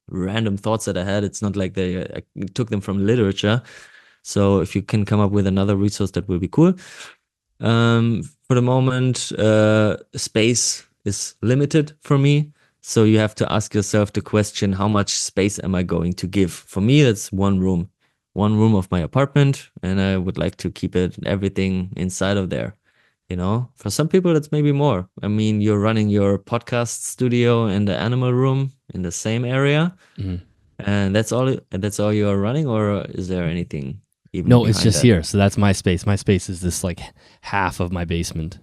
random thoughts that I had. It's not like I took them from literature. So if you can come up with another resource, that will be cool. For the moment, space is limited for me. So you have to ask yourself the question, how much space am I going to give? For me, that's one room of my apartment, and I would like to keep everything inside of there. For some people, that's maybe more. I mean, you're running your podcast studio and the animal room in the same area, and that's all you are running, or is there anything even No, it's behind just that? here. So that's my space. My space is this like half of my basement.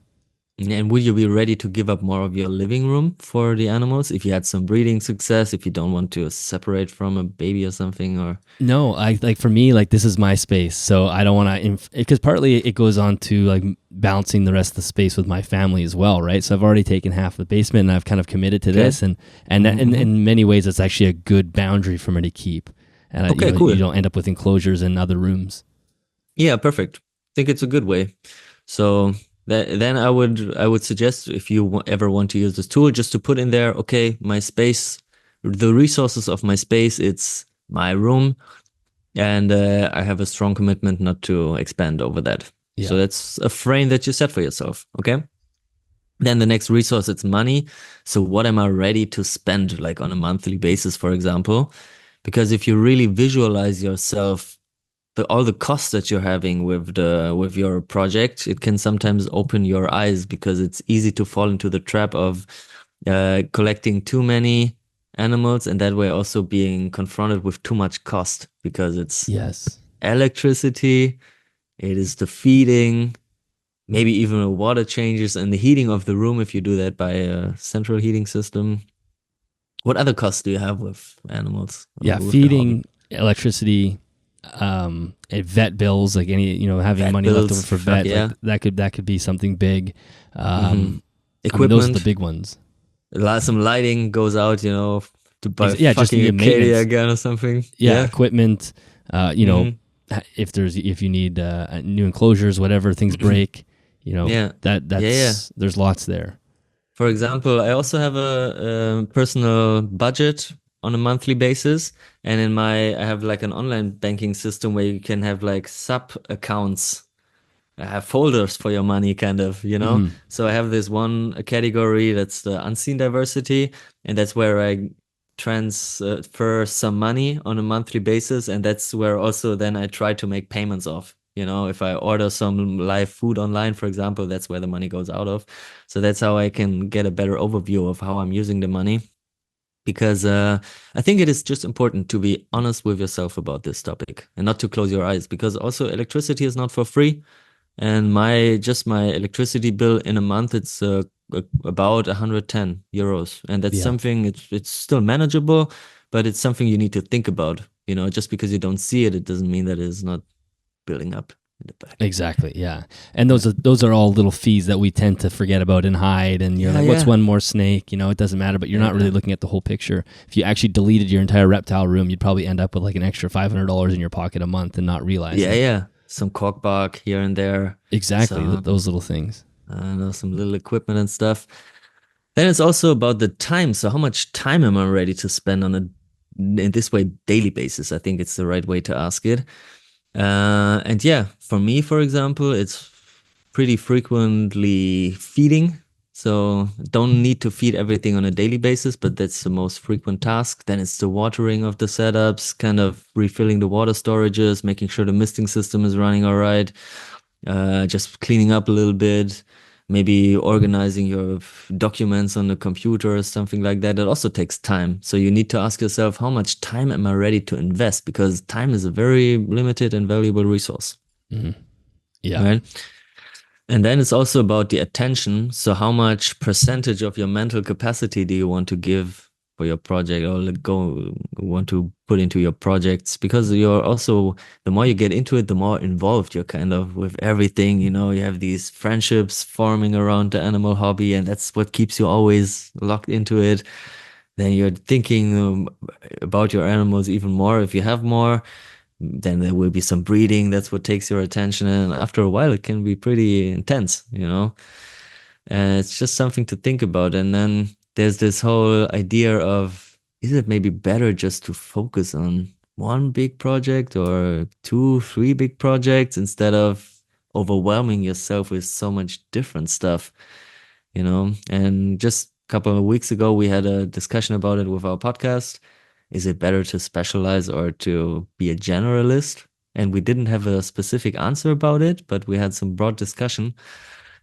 And would you be ready to give up more of your living room for the animals if you had some breeding success, if you don't want to separate from a baby or something? Or No, for me, like this is my space. So I don't want to, because partly it goes on to like balancing the rest of the space with my family as well, right? So I've already taken half the basement and I've kind of committed to this. And in many ways, it's actually a good boundary for me to keep. and Okay, cool. you don't end up with enclosures in other rooms. Yeah, perfect. I think it's a good way. So then I would suggest, if you ever want to use this tool, just to put in there, okay, my space, the resources of my space, it's my room, and I have a strong commitment not to expand over that. Yeah. So that's a frame that you set for yourself. Okay. Then the next resource, it's money. So what am I ready to spend, like on a monthly basis, for example? Because if you really visualize yourself, all the costs that you're having with your project, it can sometimes open your eyes, because it's easy to fall into the trap of collecting too many animals, and that way also being confronted with too much cost, because it's Yes. electricity, it is the feeding, maybe even the water changes and the heating of the room if you do that by a central heating system. What other costs do you have with animals? Yeah, with feeding, electricity, and vet bills, like any, having Vet money left bills, over for fuck vet, yeah. like that could be something big. Equipment, I mean, those are the big ones. some lighting goes out, to buy Yeah, just fucking the Acadia maintenance. again or something. Yeah, equipment. Mhm. If you need new enclosures, whatever, things break. Yeah. That's there's lots there. For example, I also have a personal budget on a monthly basis, and I have like an online banking system where you can have like sub accounts. I have folders for your money, kind of, Mhm. So I have this one category that's the unseen diversity, and that's where I transfer some money on a monthly basis, and that's where also then I try to make payments of. If I order some live food online, for example, that's where the money goes out of. So that's how I can get a better overview of how I'm using the money. Because I think it is just important to be honest with yourself about this topic and not to close your eyes, because also electricity is not for free. And my electricity bill in a month, it's about 110 euros. And that's Yeah. something, it's still manageable, but it's something you need to think about. Just because you don't see it, it doesn't mean that it's not building up in the back. Exactly. Yeah. And those are all little fees that we tend to forget about and hide. And you're like, what's one more snake? It doesn't matter, but you're not really looking at the whole picture. If you actually deleted your entire reptile room, you'd probably end up with like an extra $500 in your pocket a month and not realize it. Yeah. Some cork bark here and there. Exactly. Those little things. Some little equipment and stuff. Then it's also about the time. So how much time am I ready to spend on in this way, daily basis? I think it's the right way to ask it. And yeah, for me, for example, it's pretty frequently feeding. So don't need to feed everything on a daily basis, but that's the most frequent task. Then it's the watering of the setups, kind of refilling the water storages, making sure the misting system is running all right. Just cleaning up a little bit, maybe organizing your documents on the computer or something like that. It also takes time. So you need to ask yourself, how much time am I ready to invest? Because time is a very limited and valuable resource. Mm-hmm. Yeah. Right? And then it's also about the attention. So how much percentage of your mental capacity do you want to give for your project, or want to put into your projects? Because you're also, the more you get into it, the more involved you're kind of with everything. You have these friendships forming around the animal hobby, and that's what keeps you always locked into it. Then you're thinking about your animals even more. If you have more, then there will be some breeding. That's what takes your attention. And after a while, it can be pretty intense, And it's just something to think about. And then there's this whole idea of, is it maybe better just to focus on one big project or 2, 3 big projects instead of overwhelming yourself with so much different stuff, And just a couple of weeks ago, we had a discussion about it with our podcast. Is it better to specialize or to be a generalist? And we didn't have a specific answer about it, but we had some broad discussion.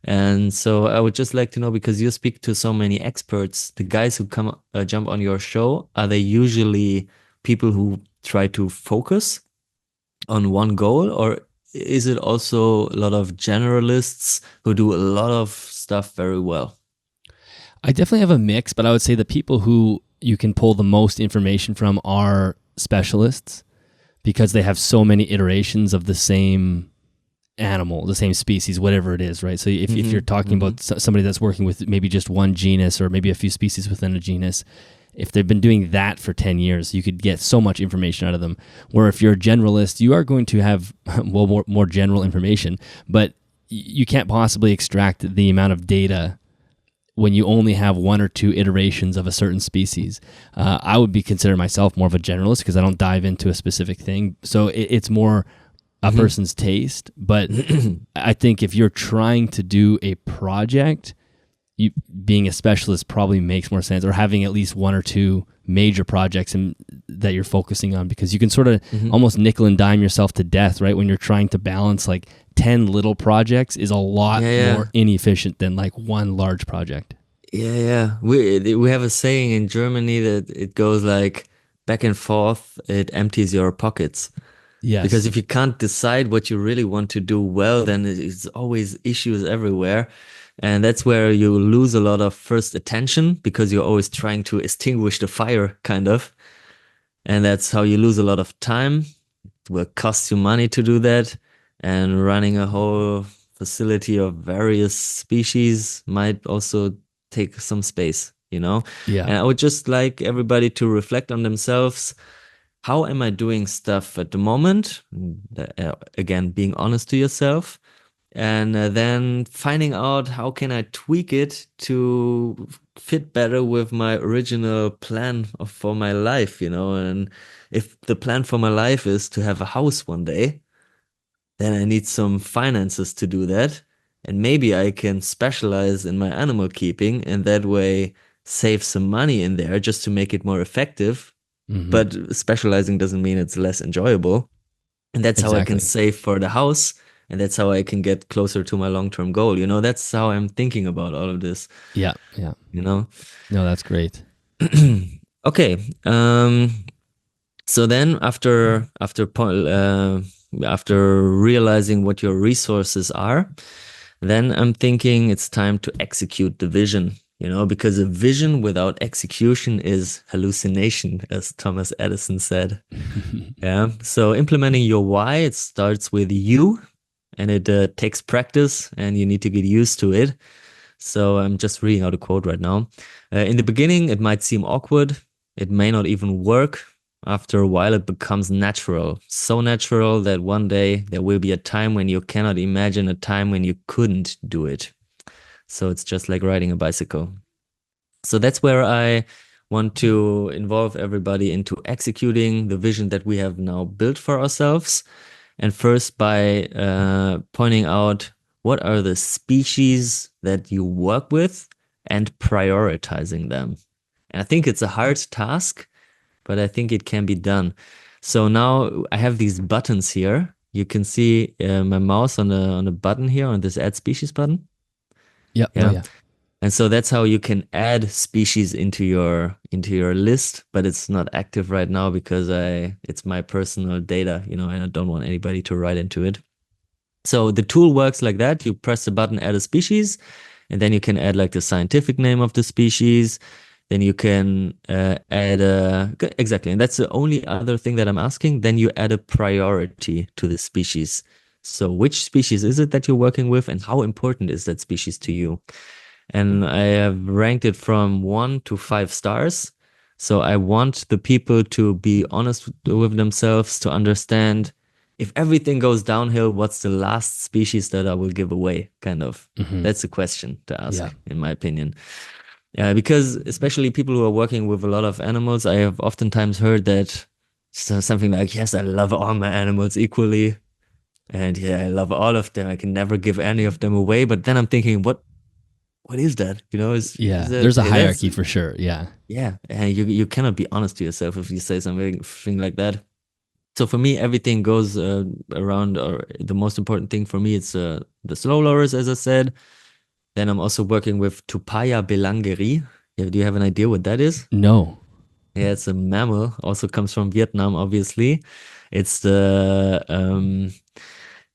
And so I would just like to know, because you speak to so many experts, the guys who come jump on your show, are they usually people who try to focus on one goal, or is it also a lot of generalists who do a lot of stuff very well? I definitely have a mix, but I would say the people who you can pull the most information from are specialists, because they have so many iterations of the same animal, the same species, whatever it is, right? So if you're talking about somebody that's working with maybe just one genus or maybe a few species within a genus, if they've been doing that for 10 years, you could get so much information out of them. Where if you're a generalist, you are going to have more general information, but you can't possibly extract the amount of data when you only have one or two iterations of a certain species. I would consider myself more of a generalist because I don't dive into a specific thing. So it's more a person's taste. But I think if you're trying to do a project, being a specialist probably makes more sense, or having at least one or two major projects that you're focusing on, because you can sort of almost nickel and dime yourself to death, right? When you're trying to balance like 10 little projects is a lot more inefficient than like one large project. Yeah. We have a saying in Germany that it goes like back and forth, it empties your pockets. Yes. Because if you can't decide what you really want to do well, then it's always issues everywhere. And that's where you lose a lot of first attention, because you're always trying to extinguish the fire, kind of. And that's how you lose a lot of time. It will cost you money to do that. And running a whole facility of various species might also take some space, you know? Yeah. And I would just like everybody to reflect on themselves. How am I doing stuff at the moment? Again, being honest to yourself. And then finding out how can I tweak it to fit better with my original plan for my life, you know? And if the plan for my life is to have a house one day, then I need some finances to do that. And maybe I can specialize in my animal keeping and that way save some money in there just to make it more effective. But specializing doesn't mean it's less enjoyable. And that's how I can save for the house. And that's how I can get closer to my long-term goal. You know, that's how I'm thinking about all of this. Yeah. You know? No, that's great. Okay. So then after realizing what your resources are, then I'm thinking it's time to execute the vision, you know, because a vision without execution is hallucination, as Thomas Edison said. Yeah. So implementing your why, it starts with you, and it takes practice, and you need to get used to it. So I'm just reading out a quote right now. In the beginning, it might seem awkward. It may not even work. After a while, it becomes natural. So natural that one day there will be a time when you cannot imagine a time when you couldn't do it. So it's just like riding a bicycle. So that's where I want to involve everybody into executing the vision that we have now built for ourselves. And first by pointing out what are the species that you work with and prioritizing them. And I think it's a hard task, but I think it can be done. So now I have these buttons here. You can see my mouse on the button here, on this add species button. Yep. Yeah. Oh, yeah. And so that's how you can add species into your list, but it's not active right now because it's my personal data, you know, and I don't want anybody to write into it. So the tool works like that. You press the button, add a species, and then you can add like the scientific name of the species. Then you can add exactly. And that's the only other thing that I'm asking. Then you add a priority to the species. So which species is it that you're working with, and how important is that species to you? And I have ranked it from 1 to 5 stars. So I want the people to be honest with themselves, to understand if everything goes downhill, what's the last species that I will give away? Kind of. That's a question to ask, in my opinion. Because especially people who are working with a lot of animals, I have oftentimes heard that something like, yes, I love all my animals equally. And yeah, I love all of them. I can never give any of them away. But then I'm thinking, what is that? You know, there's a hierarchy for sure. Yeah. Yeah. And you cannot be honest to yourself if you say something like that. So for me, everything goes around, or the most important thing for me, it's the slow lowers, as I said. Then I'm also working with Tupaya belangeri. Do you have an idea what that is? No. Yeah, it's a mammal. Also comes from Vietnam, obviously. It's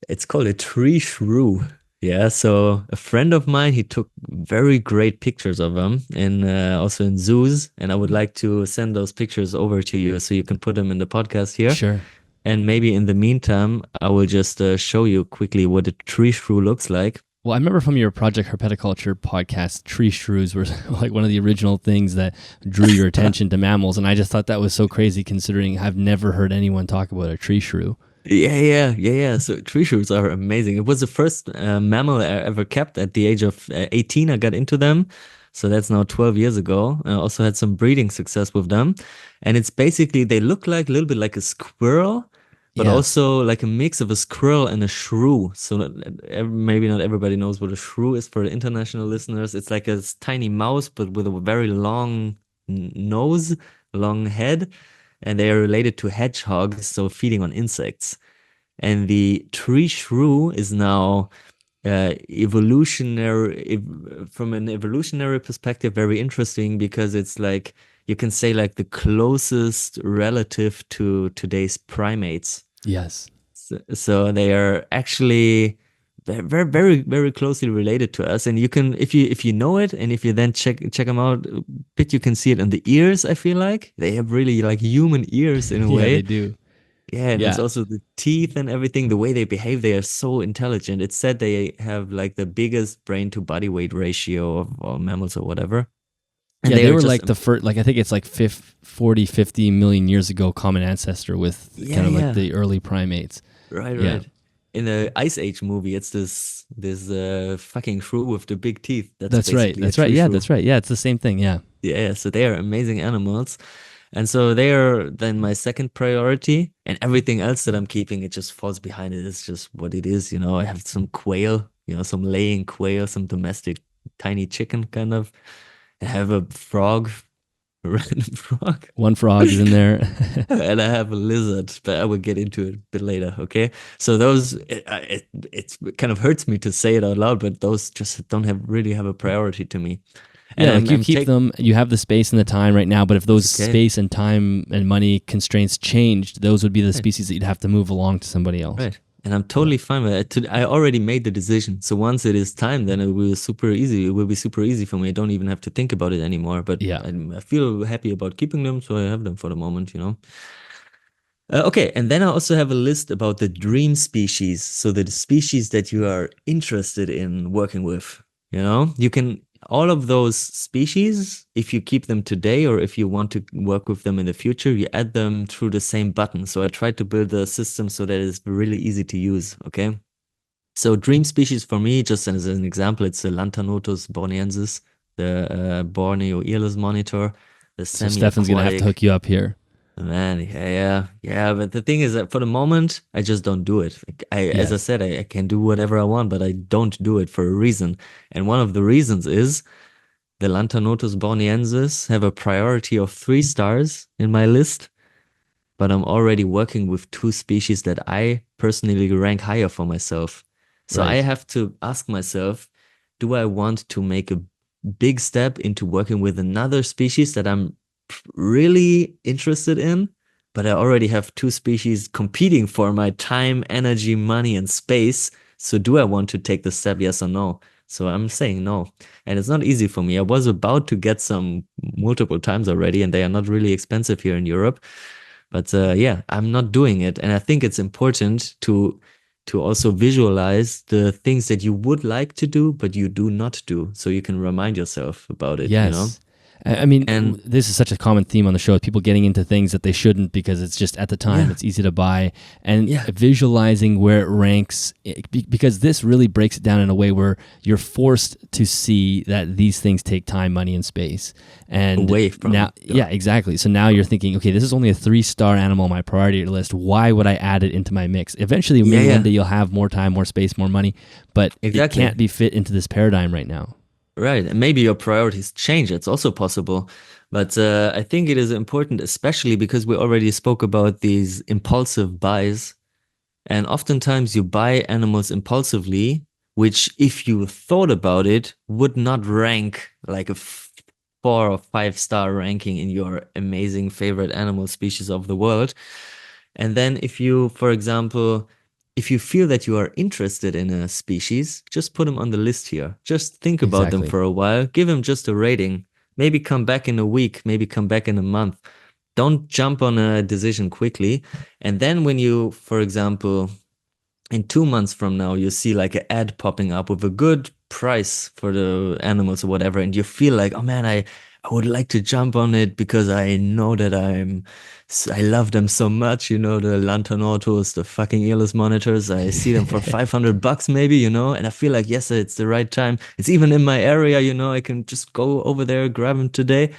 it's called a tree shrew. Yeah, so a friend of mine, he took very great pictures of them, and also in zoos. And I would like to send those pictures over to you so you can put them in the podcast here. Sure. And maybe in the meantime, I will just show you quickly what a tree shrew looks like. Well, I remember from your Project Herpetoculture podcast, tree shrews were like one of the original things that drew your attention to mammals. And I just thought that was so crazy considering I've never heard anyone talk about a tree shrew. Yeah. So tree shrews are amazing. It was the first mammal I ever kept at the age of 18. I got into them. So that's now 12 years ago. I also had some breeding success with them. And it's basically, they look like a little bit like a squirrel, but Yeah. also like a mix of a squirrel and a shrew. So maybe not everybody knows what a shrew is for the international listeners. It's like a tiny mouse, but with a very long nose, long head. And they are related to hedgehogs, so feeding on insects. And the tree shrew is now from an evolutionary perspective, very interesting because it's like you can say like the closest relative to today's primates. Yes. So they are actually very closely related to us. And you can, if you know it, and if you then check them out, bit you can see it on the ears. I feel like they have really like human ears in a Yeah, they way. do. Yeah, and it's Yeah. also the teeth and everything, the way they behave, they are so intelligent. It's said they have like the biggest brain to body weight ratio of all mammals or whatever. And Yeah, they they are were just, like the first, like I think it's like 40, 50 million years ago, common ancestor with kind of like yeah, the early primates. right, Yeah. right. In the Ice Age movie, it's this fucking shrew with the big teeth. That's That's right. basically a That's right. tree Yeah, shrew. that's right. Yeah, it's the same thing. Yeah. Yeah, so they are amazing animals. And so they are then my second priority. And everything else that I'm keeping, it just falls behind it. It's just what it is. I have some quail, some laying quail, some domestic tiny chicken kind of. I have a frog, a random frog. One frog is in there. And I have a lizard, but I will get into it a bit later. Okay. So those, it kind of hurts me to say it out loud, but those just don't really have a priority to me. And Yeah, like you I'm keep take them, you have the space and the time right now, but if those okay. space and time and money constraints changed, those would be the Right. species that you'd have to move along to somebody else. Right. And I'm totally fine with it. I already made the decision. So once it is time, then it will be super easy. It will be super easy for me. I don't even have to think about it anymore. But Yeah. I feel happy about keeping them, so I have them for the moment. Okay, and then I also have a list about the dream species. So the species that you are interested in working with. You can, all of those species, if you keep them today or if you want to work with them in the future, you add them through the same button. So I tried to build a system so that it's really easy to use. Okay. So dream species for me, just as an example, it's the Lantanotus borneensis, the Borneo earless monitor, the So Stefan's going to have to semi-aquatic. hook you up here. Man, yeah. But the thing is that for the moment, I just don't do it. As I Yes. said, I can do whatever I want, but I don't do it for a reason. And one of the reasons is the Lantanotus borneensis have a priority of 3 stars in my list, but I'm already working with 2 species that I personally rank higher for myself. So I Right. have to ask myself, do I want to make a big step into working with another species that I'm really interested in, but I already have 2 species competing for my time, energy, money, and space. So do I want to take the step, yes or no? So I'm saying no. And it's not easy for me. I was about to get some multiple times already, and they are not really expensive here in Europe. But yeah, I'm not doing it. And I think it's important to also visualize the things that you would like to do, but you do not do. So you can remind yourself about it. Yes. I mean, And this is such a common theme on the show, people getting into things that they shouldn't because it's just at the time, Yeah. it's easy to buy, and Yeah. visualizing where it ranks, because this really breaks it down in a way where you're forced to see that these things take time, money, and space. And away from now, yeah, exactly. So now you're thinking, okay, this is only a 3-star animal on my priority list. Why would I add it into my mix? Eventually, maybe Yeah. one day you'll have more time, more space, more money, but Exactly. it can't be fit into this paradigm right now. Right. And maybe your priorities change. It's also possible. But I think it is important, especially because we already spoke about these impulsive buys. And oftentimes you buy animals impulsively, which, if you thought about it, would not rank like a 4 or 5-star ranking in your amazing favorite animal species of the world. And then if you, for example, if you feel that you are interested in a species, just put them on the list here. Just think about them Exactly. for a while. Give them just a rating. Maybe come back in a week, maybe come back in a month. Don't jump on a decision quickly. And then when you, for example, in 2 months from now, you see like an ad popping up with a good price for the animals or whatever, and you feel like, oh man, I would like to jump on it because I know that I love them so much, the Lantanortos, the fucking earless monitors. I see them for $500 maybe, and I feel like, yes, it's the right time. It's even in my area, I can just go over there, grab them today.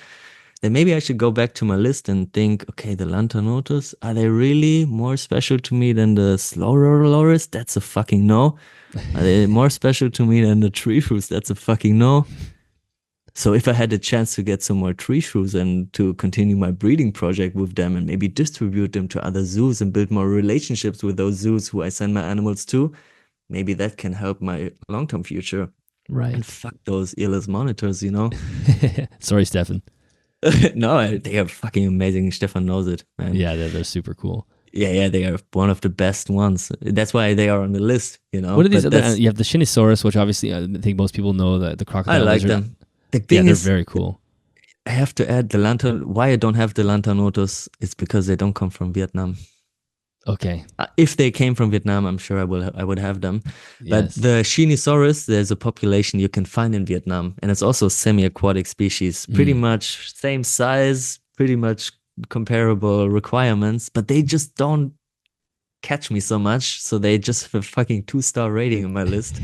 Then maybe I should go back to my list and think, okay, the Lantanotus, are they really more special to me than the Slaughterloris? That's a fucking no. Are they more special to me than the tree shrews? That's a fucking no. So if I had a chance to get some more tree shrews and to continue my breeding project with them and maybe distribute them to other zoos and build more relationships with those zoos who I send my animals to, maybe that can help my long-term future. Right. And fuck those earless monitors, Sorry, Stefan. No, they are fucking amazing. Stefan knows it, man. Yeah, they're super cool. Yeah, they are one of the best ones. That's why they are on the list, What are these other? You have the Shinisaurus, which obviously I think most people know, the crocodile I like lizard. them. The thing they're is, very cool. I have to add the lantern. Why I don't have the Lantanotus is because they don't come from Vietnam. Okay. If they came from Vietnam, I'm sure I would have them. But Yes. the Shinisaurus, there's a population you can find in Vietnam, and it's also semi-aquatic species, pretty much same size, pretty much comparable requirements, but they just don't catch me so much, so they just have a fucking 2-star rating on my list.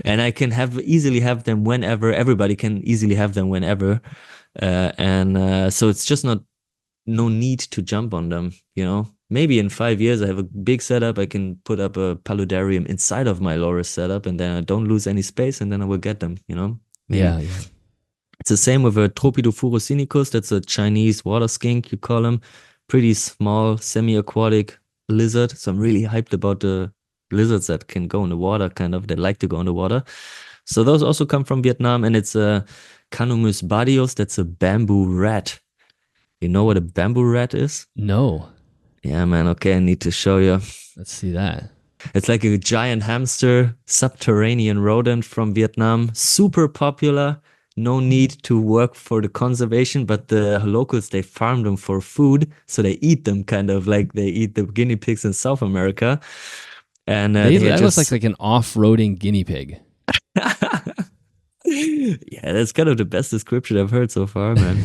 And I can easily have them whenever. Everybody can easily have them whenever, so it's just no need to jump on them. Maybe in 5 years I have a big setup. I can put up a paludarium inside of my loris setup, and then I don't lose any space, and then I will get them. Maybe. Yeah. It's the same with a Tropidophorosinicus. That's a Chinese water skink, you call them. Pretty small, semi-aquatic lizard. So I'm really hyped about the lizards that can go in the water, kind of. They like to go in the water. So those also come from Vietnam, and it's a Canomus badius. That's a bamboo rat. You know what a bamboo rat is? No. Yeah, man. Okay, I need to show you. Let's see that. It's like a giant hamster, subterranean rodent from Vietnam. Super popular. No need to work for the conservation, but the locals, they farm them for food. So they eat them kind of like they eat the guinea pigs in South America. And that looks like an off-roading guinea pig. Yeah, that's kind of the best description I've heard so far, man.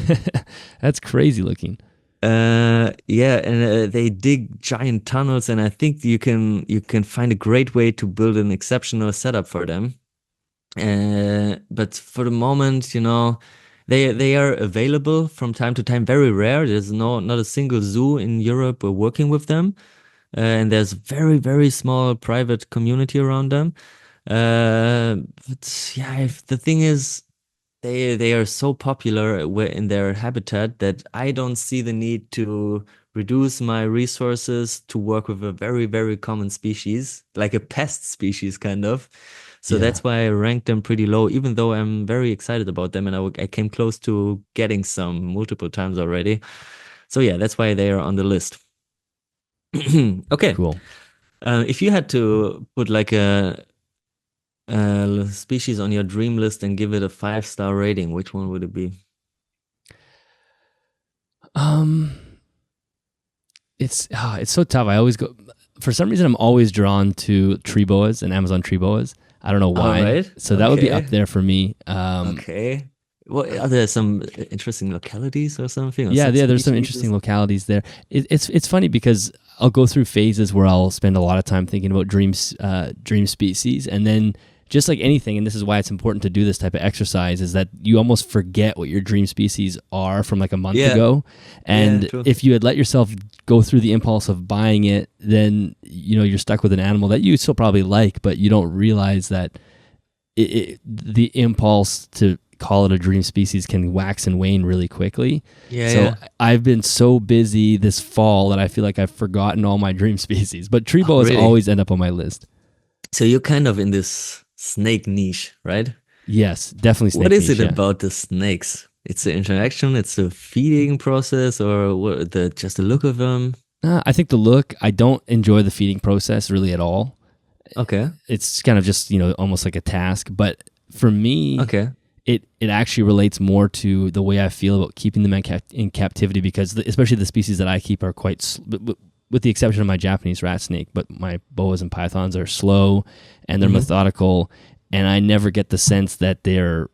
That's crazy looking. Yeah, and they dig giant tunnels, and I think you can find a great way to build an exceptional setup for them. But for the moment, they are available from time to time. Very rare. There's not a single zoo in Europe working with them, and there's very, very small private community around them. But yeah, the thing is, they are so popular in their habitat that I don't see the need to reduce my resources to work with a very, very common species, like a pest species kind of. So that's why I ranked them pretty low, even though I'm very excited about them, and I came close to getting some multiple times already. So yeah, that's why they are on the list. Okay. Cool. If you had to put like a species on your dream list and give it a 5-star rating, which one would it be? It's so tough. I always go, for some reason I'm always drawn to tree boas and Amazon tree boas. I don't know why. Right. So that would be up there for me. Okay. Well, are there some interesting localities or something? Or There's some interesting localities there. It's funny because I'll go through phases where I'll spend a lot of time thinking about dream species, and then just like anything, and this is why it's important to do this type of exercise, is that you almost forget what your dream species are from like a month ago. And if you had let yourself go through the impulse of buying it, then you're stuck with an animal that you still probably like, but you don't realize that the impulse to call it a dream species can wax and wane really quickly. I've been so busy this fall that I feel like I've forgotten all my dream species, but tree boas always end up on my list. So you're kind of in this snake niche, right? Yes, definitely snake What is niche, it about the snakes? It's the interaction, it's the feeding process, or just the look of them? I think the look. I don't enjoy the feeding process really at all. Okay. It's kind of just, almost like a task. But for me, it actually relates more to the way I feel about keeping them in captivity, because especially the species that I keep are quite with the exception of my Japanese rat snake, but my boas and pythons are slow and they're methodical, and I never get the sense that they're.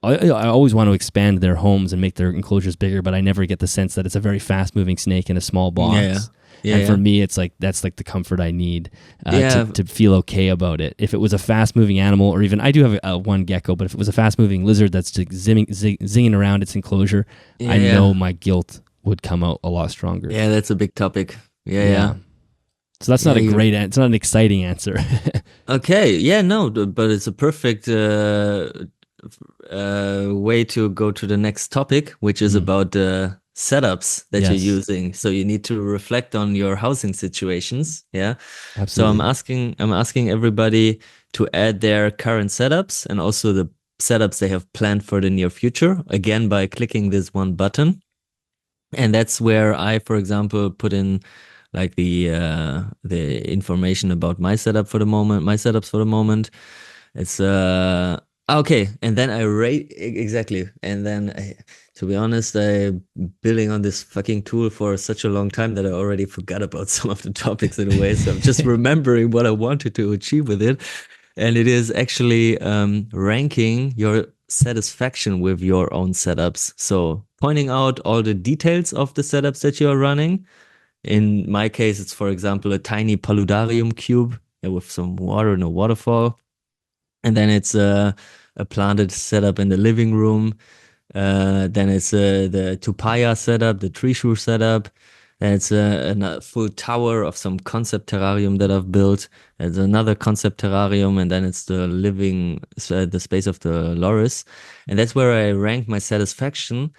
I always want to expand their homes and make their enclosures bigger, but I never get the sense that it's a very fast-moving snake in a small box. And for me, it's like that's like the comfort I need to feel okay about it. If it was a fast-moving animal, or even I do have one gecko, but if it was a fast-moving lizard that's just zinging around its enclosure, I know my guilt would come out a lot stronger. Yeah, that's a big topic. Yeah. So that's not a great answer. It's not an exciting answer. Okay. Yeah, no, but it's a perfect way to go to the next topic, which is about the setups that you're using. So you need to reflect on your housing situations. Yeah. Absolutely. So I'm asking everybody to add their current setups and also the setups they have planned for the near future, again by clicking this one button. And that's where I, for example, put in like the information about my setups for the moment. It's okay, and then I rate exactly, and then to be honest, I'm building on this fucking tool for such a long time that I already forgot about some of the topics in a way. So I'm just remembering what I wanted to achieve with it, and it is actually ranking your satisfaction with your own setups. So pointing out all the details of the setups that you are running. In my case, it's, for example, a tiny paludarium cube with some water in a waterfall. And then it's a planted setup in the living room. Then it's the tupaya setup, the tree shrew setup. Then it's a full tower of some concept terrarium that I've built. There's another concept terrarium, and then it's the space of the loris. And that's where I rank my satisfaction.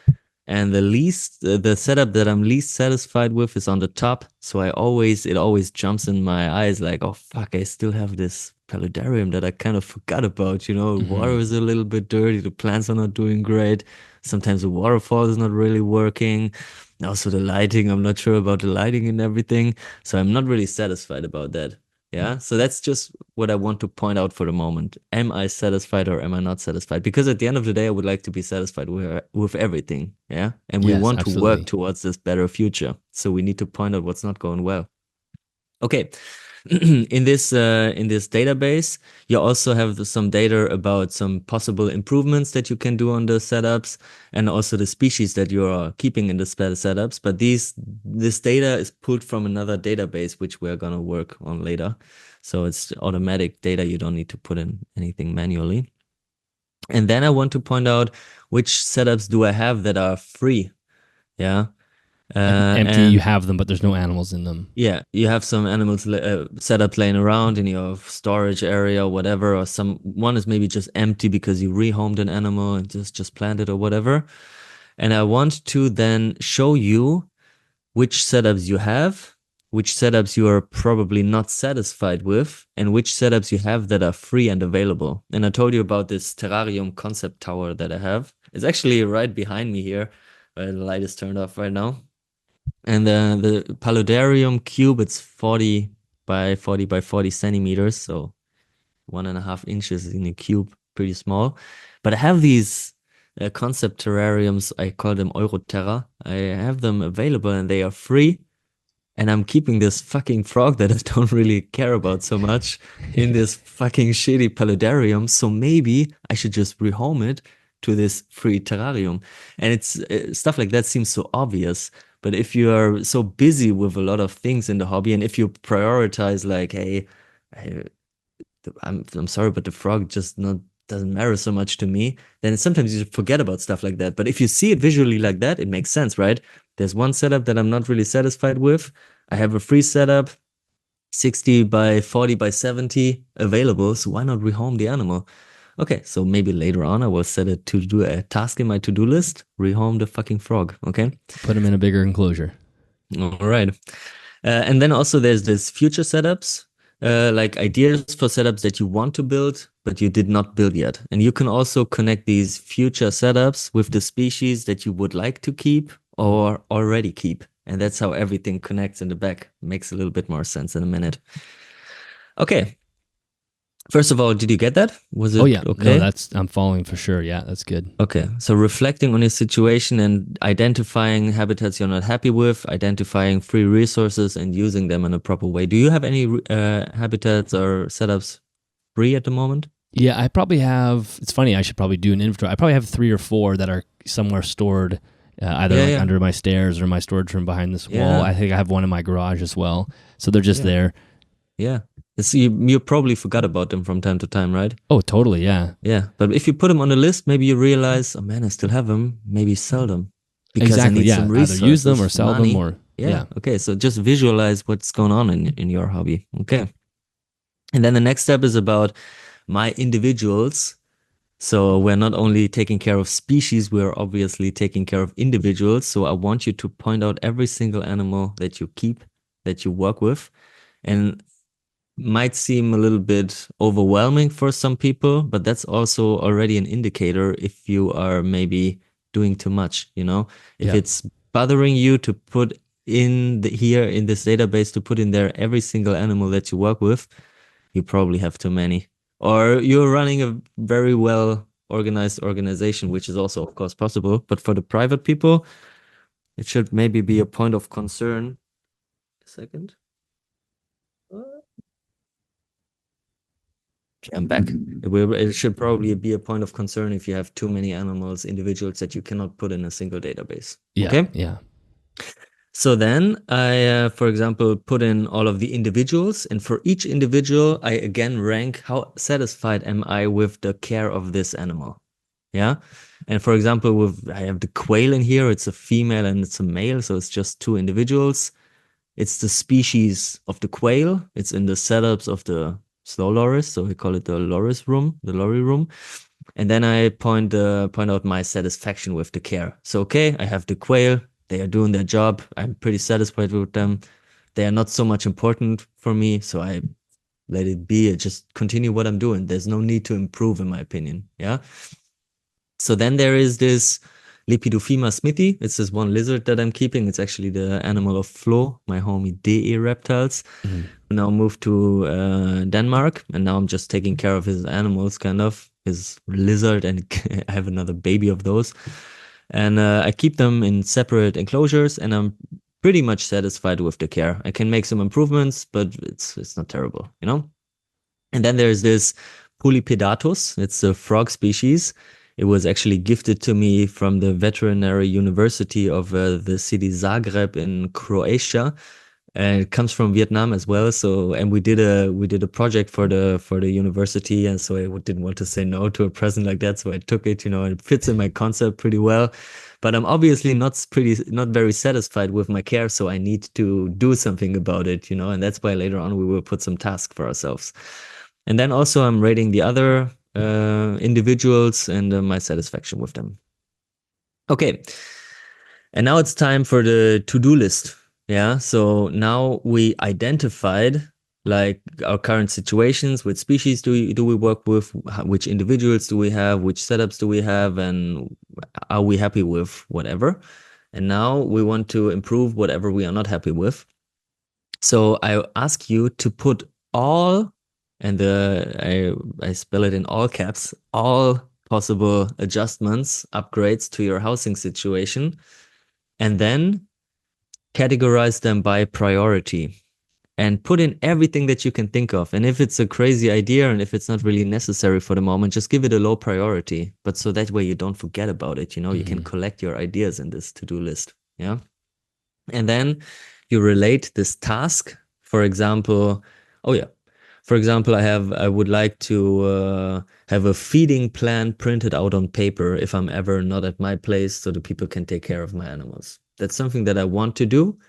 And the setup that I'm least satisfied with is on the top. So it always jumps in my eyes like, oh fuck, I still have this paludarium that I kind of forgot about. Water is a little bit dirty. The plants are not doing great. Sometimes the waterfall is not really working. Also the lighting, I'm not sure about the lighting and everything. So I'm not really satisfied about that. Yeah. So that's just what I want to point out for the moment. Am I satisfied or am I not satisfied? Because at the end of the day, I would like to be satisfied with everything. Yeah. And we want to work towards this better future. So we need to point out what's not going well. Okay. In this database, you also have some data about some possible improvements that you can do on the setups, and also the species that you are keeping in the setups. But this data is pulled from another database, which we're gonna work on later. So it's automatic data. You don't need to put in anything manually. And then I want to point out which setups do I have that are free. Yeah. Empty, you have them, but there's no animals in them. Yeah, you have some animals set up laying around in your storage area or whatever, or one is maybe just empty because you rehomed an animal and just planted or whatever. And I want to then show you which setups you have, which setups you are probably not satisfied with, and which setups you have that are free and available. And I told you about this terrarium concept tower that I have. It's actually right behind me here. The light is turned off right now. And the paludarium cube, it's 40 by 40 by 40 centimeters, so 1.5 inches in a cube, pretty small. But I have these concept terrariums, I call them Euroterra. I have them available and they are free. And I'm keeping this fucking frog that I don't really care about so much in this fucking shitty paludarium. So maybe I should just rehome it to this free terrarium. And it's stuff like that seems so obvious. But if you are so busy with a lot of things in the hobby, and if you prioritize like, hey, I'm sorry, but the frog just doesn't matter so much to me, then sometimes you forget about stuff like that. But if you see it visually like that, it makes sense, right? There's one setup that I'm not really satisfied with. I have a free setup, 60 by 40 by 70 available. So why not rehome the animal? Okay, so maybe later on I will set it to do a task in my to-do list, rehome the fucking frog, okay? Put him in a bigger enclosure. All right. And then also there's this future setups, like ideas for setups that you want to build, but you did not build yet. And you can also connect these future setups with the species that you would like to keep or already keep. And that's how everything connects in the back. Makes a little bit more sense in a minute. Okay. First of all, did you get that? Was it Oh yeah, okay? no, I'm following for sure. Yeah, that's good. Okay, so reflecting on your situation and identifying habitats you're not happy with, identifying free resources and using them in a proper way. Do you have any habitats or setups free at the moment? Yeah, I probably have. It's funny. I should probably do an inventory. I probably have 3 or 4 that are somewhere stored, either Yeah, like yeah, under my stairs or my storage room behind this wall. yeah, I think I have one in my garage as well. So they're just yeah, there. yeah. You probably forgot about them from time to time, right? Oh, totally. Yeah, Yeah, but if you put them on the list, maybe you realize, oh man, I still have them. Maybe sell them because I exactly. need Yeah, some either use them or resources, sell them money. or Yeah, yeah, okay. So just visualize what's going on in your hobby. Okay. And then the next step is about my individuals. So we're not only taking care of species, we're obviously taking care of individuals. So I want you to point out every single animal that you keep, that you work with. And might seem a little bit overwhelming for some people, but that's also already an indicator if you are maybe doing too much, you know? If yeah, it's bothering you to put in here in this database to put in there every single animal that you work with, you probably have too many. Or you're running a very well organized organization, which is also of course possible, but for the private people, it should maybe be a point of concern. A second. I'm back. It should probably be a point of concern if you have too many animals, individuals that you cannot put in a single database. yeah, Okay. yeah. So then I, for example, put in all of the individuals, and for each individual, I again rank how satisfied am I with the care of this animal. Yeah. And for example, I have the quail in here. It's a female and it's a male, so it's just 2 individuals. It's the species of the quail. It's in the setups of the slow loris, so we call it the loris room, the lorry room. And then I point out my satisfaction with the care. So okay, I have the quail. They are doing their job. I'm pretty satisfied with them. They are not so much important for me, so I let it be. I just continue what I'm doing. There's no need to improve, in my opinion. Yeah. So then there is this Lepidophyma smithi. It's this one lizard that I'm keeping. It's actually the animal of Flo, my homie DE Reptiles, Mhm. who now moved to Denmark. And now I'm just taking care of his animals, kind of, his lizard. And I have another baby of those. And I keep them in separate enclosures. And I'm pretty much satisfied with the care. I can make some improvements, but it's not terrible, you know? And then there's this Polypedatus. It's a frog species. It was actually gifted to me from the veterinary university of the city Zagreb in Croatia. And it comes from Vietnam as well. So, and we did a project for the university, and so I didn't want to say no to a present like that. So I took it. You know, it fits in my concept pretty well. But I'm obviously not very satisfied with my care, so I need to do something about it. You know, and that's why later on we will put some task for ourselves. And then also I'm rating the other individuals and my satisfaction with them. Okay. And now it's time for the to-do list. Yeah. So now we identified like our current situations, which species do we work with, which individuals do we have, which setups do we have, and are we happy with whatever. And now we want to improve whatever we are not happy with. So I ask you to put all, and I spell it in all caps, all possible adjustments, upgrades to your housing situation, and then categorize them by priority and put in everything that you can think of. And if it's a crazy idea and if it's not really necessary for the moment, just give it a low priority. But so that way you don't forget about it. You know, you can collect your ideas in this to-do list. Yeah. And then you relate this task. For example, oh yeah. For example, I would like to have a feeding plan printed out on paper if I'm ever not at my place so the people can take care of my animals. That's something that I want to do.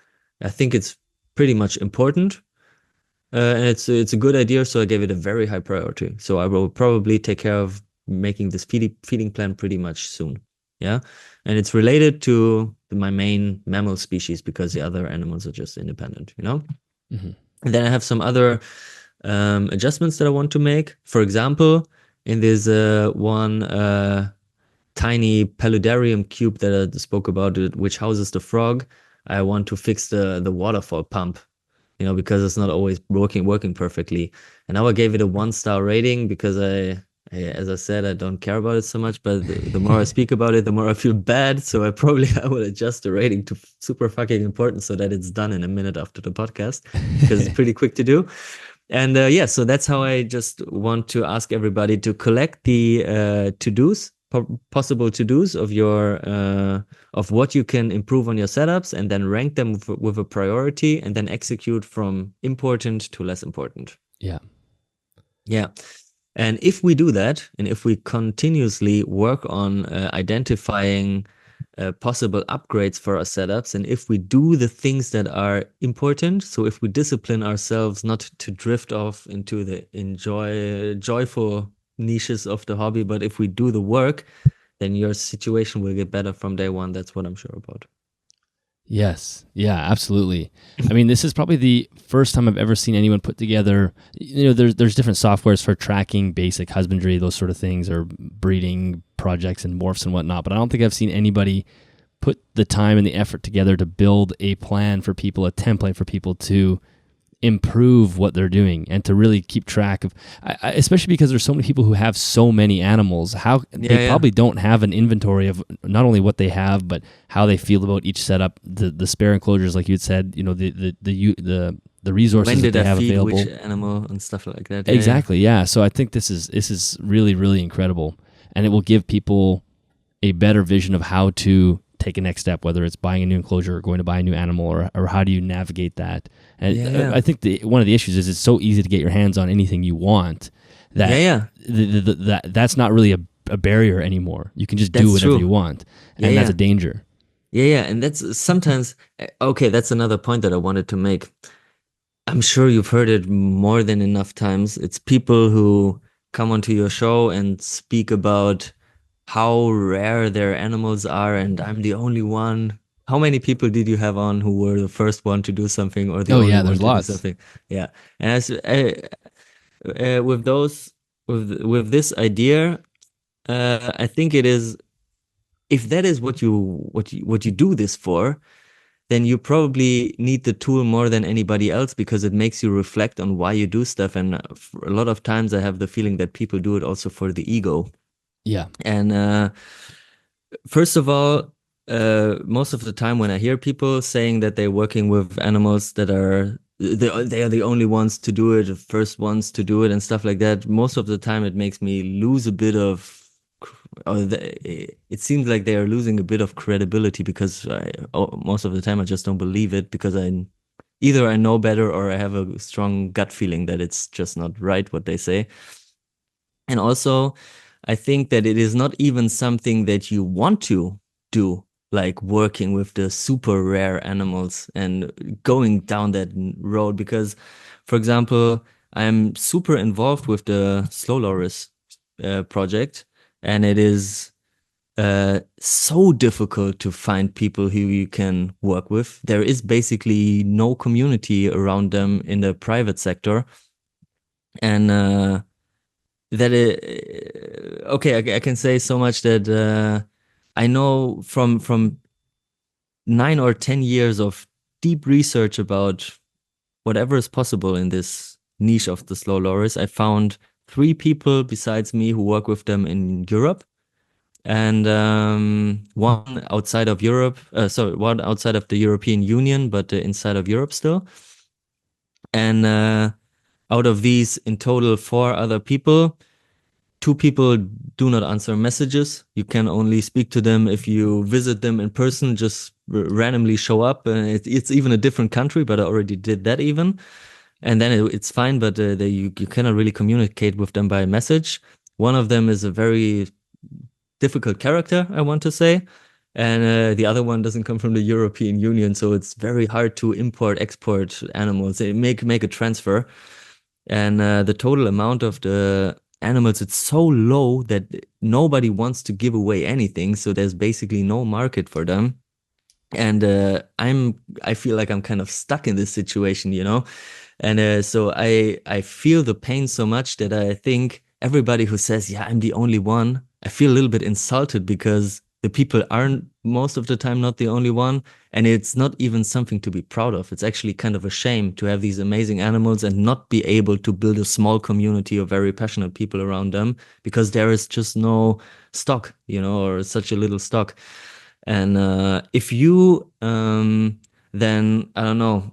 I think it's pretty much important. And it's a good idea, so I gave it a very high priority. So I will probably take care of making this feeding plan pretty much soon. Yeah. And it's related to my main mammal species because the other animals are just independent, you know? Mm-hmm. And then I have some other adjustments that I want to make. For example, in this one tiny paludarium cube that I spoke about, which houses the frog, I want to fix the waterfall pump. because it's not always working perfectly. And now I gave it a 1-star rating because as I said, I don't care about it so much, but the more I speak about it, the more I feel bad. So I will adjust the rating to super fucking important so that it's done in a minute after the podcast because it's pretty quick to do. And so that's how I just want to ask everybody to collect the to-dos, possible to-dos of your of what you can improve on your setups, and then rank them with a priority, and then execute from important to less important. Yeah. Yeah. And if we do that, and if we continuously work on identifying possible upgrades for our setups, and if we do the things that are important, so if we discipline ourselves not to drift off into the joyful niches of the hobby, but if we do the work, then your situation will get better from day one. That's what I'm sure about. Yes. Yeah, absolutely. I mean, this is probably the first time I've ever seen anyone put together, there's different softwares for tracking basic husbandry, those sort of things, or breeding projects and morphs and whatnot. But I don't think I've seen anybody put the time and the effort together to build a plan for people, a template for people to improve what they're doing and to really keep track of, especially because there's so many people who have so many animals. They probably don't have an inventory of not only what they have, but how they feel about each setup, the spare enclosures, like you had said, the resources when that did they I have feed available. which animal and stuff like that. Exactly. Yeah. So I think this is really, really incredible, and it will give people a better vision of how to take a next step, whether it's buying a new enclosure or going to buy a new animal, or how do you navigate that. And I think one of the issues is it's so easy to get your hands on anything you want that that's not really a barrier anymore. You can just do whatever you want, and that's a danger. Yeah, and that's sometimes, okay, that's another point that I wanted to make. I'm sure you've heard it more than enough times. It's people who come onto your show and speak about how rare their animals are, and I'm the only one. How many people did you have on who were the first one to do something, or the only one there's to lots. do something? Yeah, and with this idea, I think it is, if that is what you do this for, then you probably need the tool more than anybody else, because it makes you reflect on why you do stuff. And a lot of times I have the feeling that people do it also for the ego. Yeah. And first of all, most of the time when I hear people saying that they're working with animals that they are the only ones to do it, the first ones to do it and stuff like that, most of the time it makes me lose a bit of, it seems like they are losing a bit of credibility, because most of the time I just don't believe it, because either I know better, or I have a strong gut feeling that it's just not right what they say. And also, I think that it is not even something that you want to do, like working with the super rare animals and going down that road. Because, for example, I'm super involved with the Slow Loris project, and it is so difficult to find people who you can work with. There is basically no community around them in the private sector. And I can say so much that I know from 9 or 10 years of deep research about whatever is possible in this niche of the slow loris, I found 3 people besides me who work with them in Europe, and one outside of Europe. One outside of the European Union, but inside of Europe still. And out of these, in total, 4 other people. 2 people do not answer messages. You can only speak to them if you visit them in person, just randomly show up. It's even a different country, but I already did that even. And then it's fine, but you cannot really communicate with them by message. One of them is a very difficult character, I want to say. And the other one doesn't come from the European Union, so it's very hard to export animals. They make a transfer. And the total amount of the animals, it's so low that nobody wants to give away anything, so there's basically no market for them. And I feel like I'm kind of stuck in this situation, and so I feel the pain so much that I think everybody who says, yeah, I'm the only one, I feel a little bit insulted, because the people aren't most of the time not the only one, and it's not even something to be proud of. It's actually kind of a shame to have these amazing animals and not be able to build a small community of very passionate people around them, because there is just no stock, or such a little stock. And if you then, I don't know,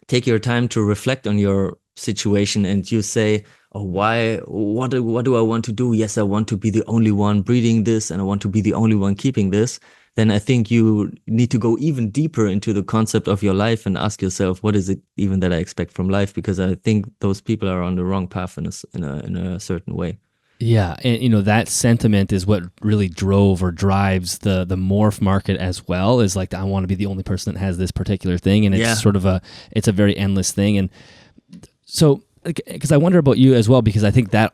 take your time to reflect on your situation, and you say, oh, what do I want to do? Yes, I want to be the only one breeding this, and I want to be the only one keeping this. Then I think you need to go even deeper into the concept of your life and ask yourself, what is it even that I expect from life? Because I think those people are on the wrong path in a certain way. Yeah, and that sentiment is what really drove or drives the morph market as well. Is like, I want to be the only person that has this particular thing, and it's sort of it's a very endless thing. And so, because I wonder about you as well, because I think that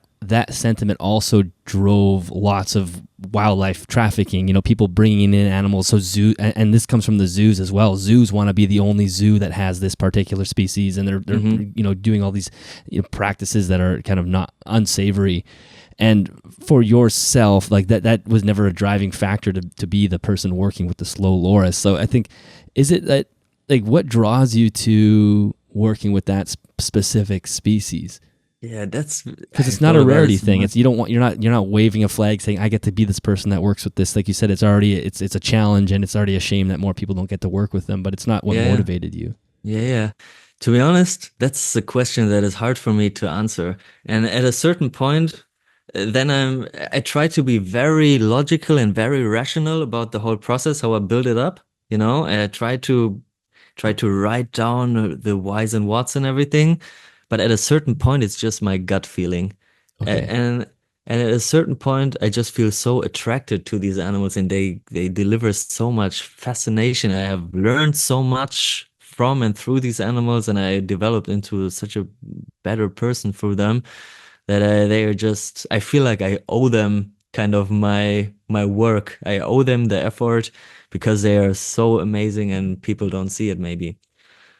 sentiment also drove lots of wildlife trafficking. People bringing in animals. So zoo, and this comes from the zoos as well. Zoos want to be the only zoo that has this particular species, and they're doing all these practices that are kind of not unsavory. And for yourself, like that was never a driving factor to be the person working with the slow loris. So I think, is it that, like, what draws you to working with that specific species? Yeah, that's because it's not a rarity thing. It's you're not waving a flag saying I get to be this person that works with this. Like you said, it's a challenge, and it's already a shame that more people don't get to work with them. But it's not what motivated you. Yeah. To be honest, that's a question that is hard for me to answer. And at a certain point, then I try to be very logical and very rational about the whole process, how I build it up. I try to write down the whys and whats and everything. But at a certain point, it's just my gut feeling. Okay. And at a certain point, I just feel so attracted to these animals, and they deliver so much fascination. I have learned so much from and through these animals, and I developed into such a better person through them, that they are just, I feel like I owe them kind of my work. I owe them the effort, because they are so amazing and people don't see it maybe.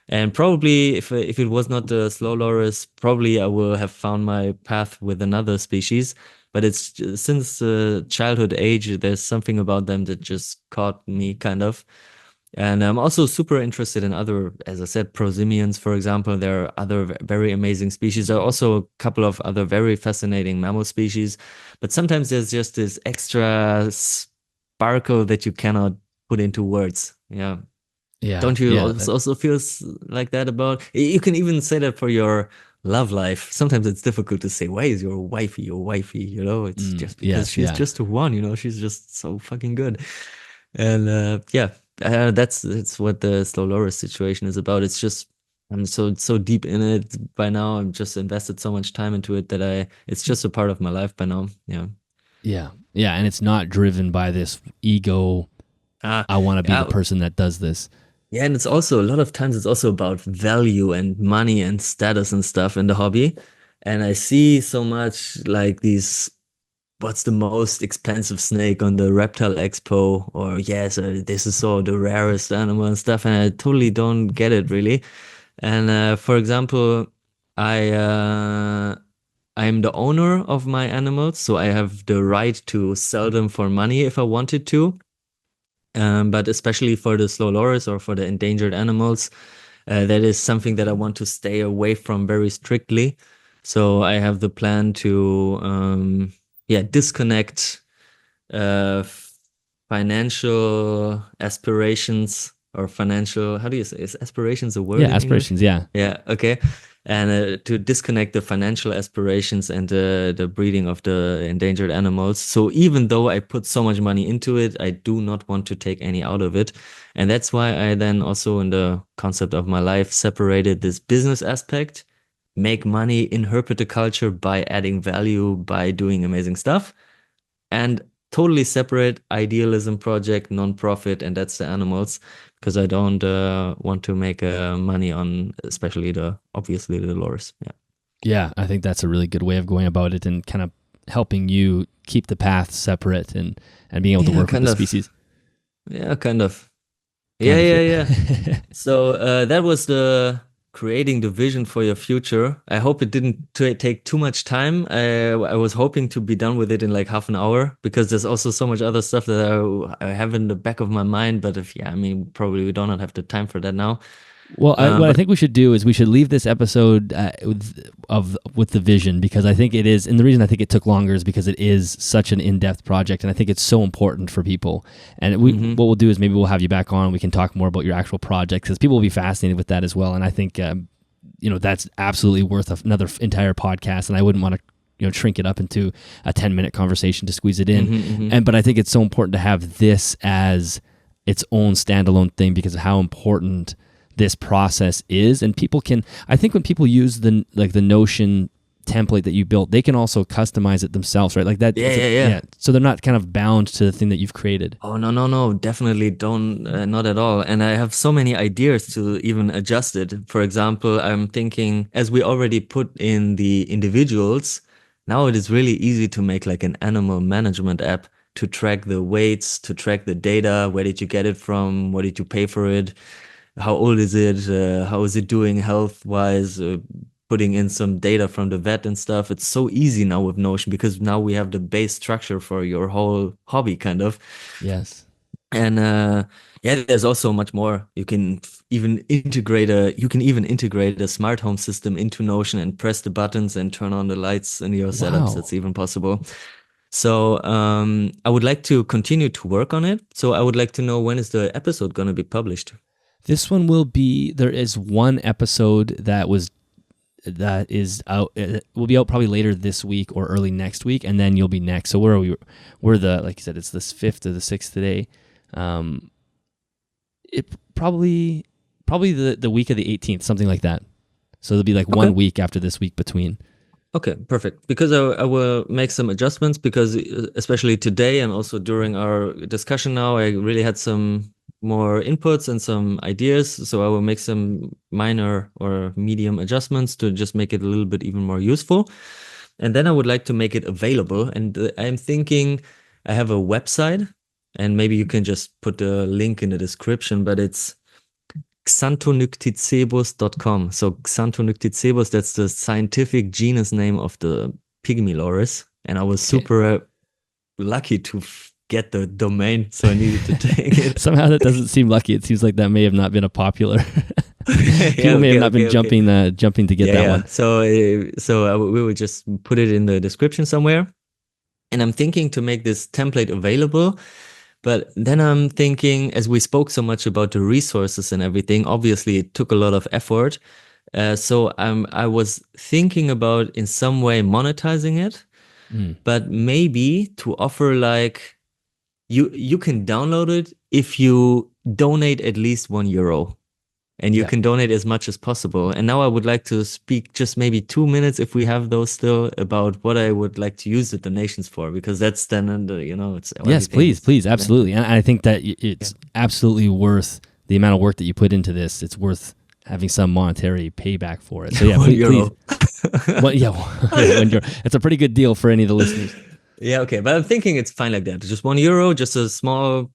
And probably if it was not the slow loris, probably I will have found my path with another species. But it's since childhood age, there's something about them that just caught me kind of. And I'm also super interested in other, as I said, prosimians, for example. There are other very amazing species. There are also a couple of other very fascinating mammal species. But sometimes there's just this extra sparkle that you cannot put into words. Yeah. Yeah. Don't you also feel like that about? You can even say that for your love life. Sometimes it's difficult to say, why is your wifey your wifey? It's just because she's just the one, she's just so fucking good. And that's what the slow loris situation is about. It's just, I'm so deep in it by now. I'm just invested so much time into it that it's just a part of my life by now. Yeah, and it's not driven by this ego. I want to be the person that does this. Yeah, and it's also a lot of times it's also about value and money and status and stuff in the hobby. And I see so much like these, what's the most expensive snake on the Reptile Expo, or this is so the rarest animal and stuff, and I totally don't get it really. And for example, I'm the owner of my animals, so I have the right to sell them for money if I wanted to. But especially for the slow loris or for the endangered animals, that is something that I want to stay away from very strictly. So I have the plan to disconnect financial aspirations, or financial, how do you say, is aspirations a word? Yeah, aspirations, yeah. Yeah, okay. And to disconnect the financial aspirations and the breeding of the endangered animals. So even though I put so much money into it, I do not want to take any out of it. And that's why I then also, in the concept of my life, separated this business aspect, make money in herpetoculture by adding value, by doing amazing stuff, and totally separate idealism project, non-profit, and that's the animals, because I don't want to make money on especially obviously the loris. Yeah, I think that's a really good way of going about it, and kind of helping you keep the paths separate and being able to work with the species. Yeah, kind of. Yeah. So that was the creating the vision for your future. I hope it didn't take too much time. I was hoping to be done with it in like half an hour, because there's also so much other stuff that I have in the back of my mind. But I mean, probably we don't have the time for that now. Well, what I But think we should do is we should leave this episode with the vision, because I think it is, and the reason I think it took longer is because it is such an in-depth project, and I think it's so important for people. And what we'll do is maybe we'll have you back on and we can talk more about your actual project, because people will be fascinated with that as well. And I think that's absolutely worth another entire podcast, and I wouldn't want to shrink it up into a 10-minute conversation to squeeze it in. But I think it's so important to have this as its own standalone thing because of how important this process is. And I think when people use the Notion template that you built, they can also customize it themselves, right? Like that. Yeah. So they're not kind of bound to the thing that you've created. Oh, no, definitely don't, not at all. And I have so many ideas to even adjust it. For example, I'm thinking, as we already put in the individuals, now it is really easy to make like an animal management app to track the weights, to track the data. Where did you get it from? What did you pay for it? How old is it? How is it doing health-wise? Putting in some data from the vet and stuff. It's so easy now with Notion, because now we have the base structure for your whole hobby, kind of. Yes. And there's also much more. You can even integrate a smart home system into Notion and press the buttons and turn on the lights in your setups. That's even possible. So I would like to continue to work on it. So I would like to know, when is the episode going to be published? This one there is one episode that is out, will be out probably later this week or early next week, and then you'll be next. So where are we? We're like you said, it's the 5th or the 6th today. It probably the week of the 18th, something like that. So there'll be like 1 week after this week between. Okay, perfect. Because I will make some adjustments, because especially today and also during our discussion now, I really had some more inputs and some ideas. So I will make some minor or medium adjustments to just make it a little bit even more useful. And then I would like to make it available. And I'm thinking I have a website, and maybe you can just put the link in the description, but it's xanthonycticebus.com. So Xanthonycticebus, that's the scientific genus name of the pygmy loris. And I was super lucky to get the domain, so I needed to take it. Somehow that doesn't seem lucky. It seems like that may have not been a popular. People may have not been jumping to get that one. So we would just put it in the description somewhere. And I'm thinking to make this template available. But then I'm thinking, as we spoke so much about the resources and everything, obviously it took a lot of effort. So I was thinking about in some way monetizing it, but maybe to offer like, you can download it if you donate at least €1. And you can donate as much as possible. And now I would like to speak just maybe 2 minutes, if we have those still, about what I would like to use the donations for, because that's then, it's... Yes, please, absolutely. And I think that it's absolutely worth the amount of work that you put into this. It's worth having some monetary payback for it. So yeah, please. €1. It's a pretty good deal for any of the listeners. Yeah, okay. But I'm thinking it's fine like that. Just €1, just a small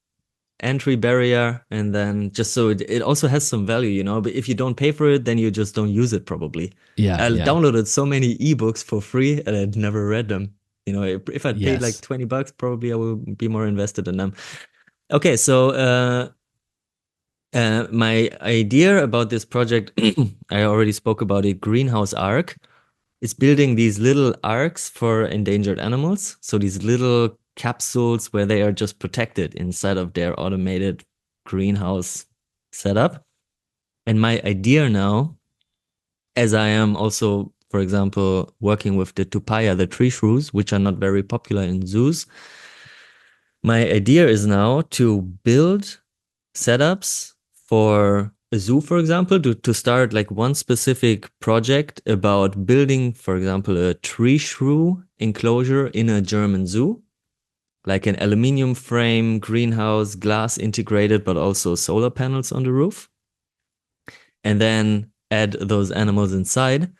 entry barrier, and then just so it also has some value, but if you don't pay for it, then you just don't use it probably. I downloaded so many ebooks for free and I'd never read them. If I'd paid like $20, probably I would be more invested in them. Okay, so my idea about this project, I already spoke about it, Greenhouse Ark. It's building these little arks for endangered animals. So these little capsules where they are just protected inside of their automated greenhouse setup. And my idea now, as I am also, for example, working with the tupaya, the tree shrews, which are not very popular in zoos, my idea is now to build setups for a zoo, for example, to start like one specific project about building, for example, a tree shrew enclosure in a German zoo. Like an aluminum frame, greenhouse, glass integrated, but also solar panels on the roof. And then add those animals inside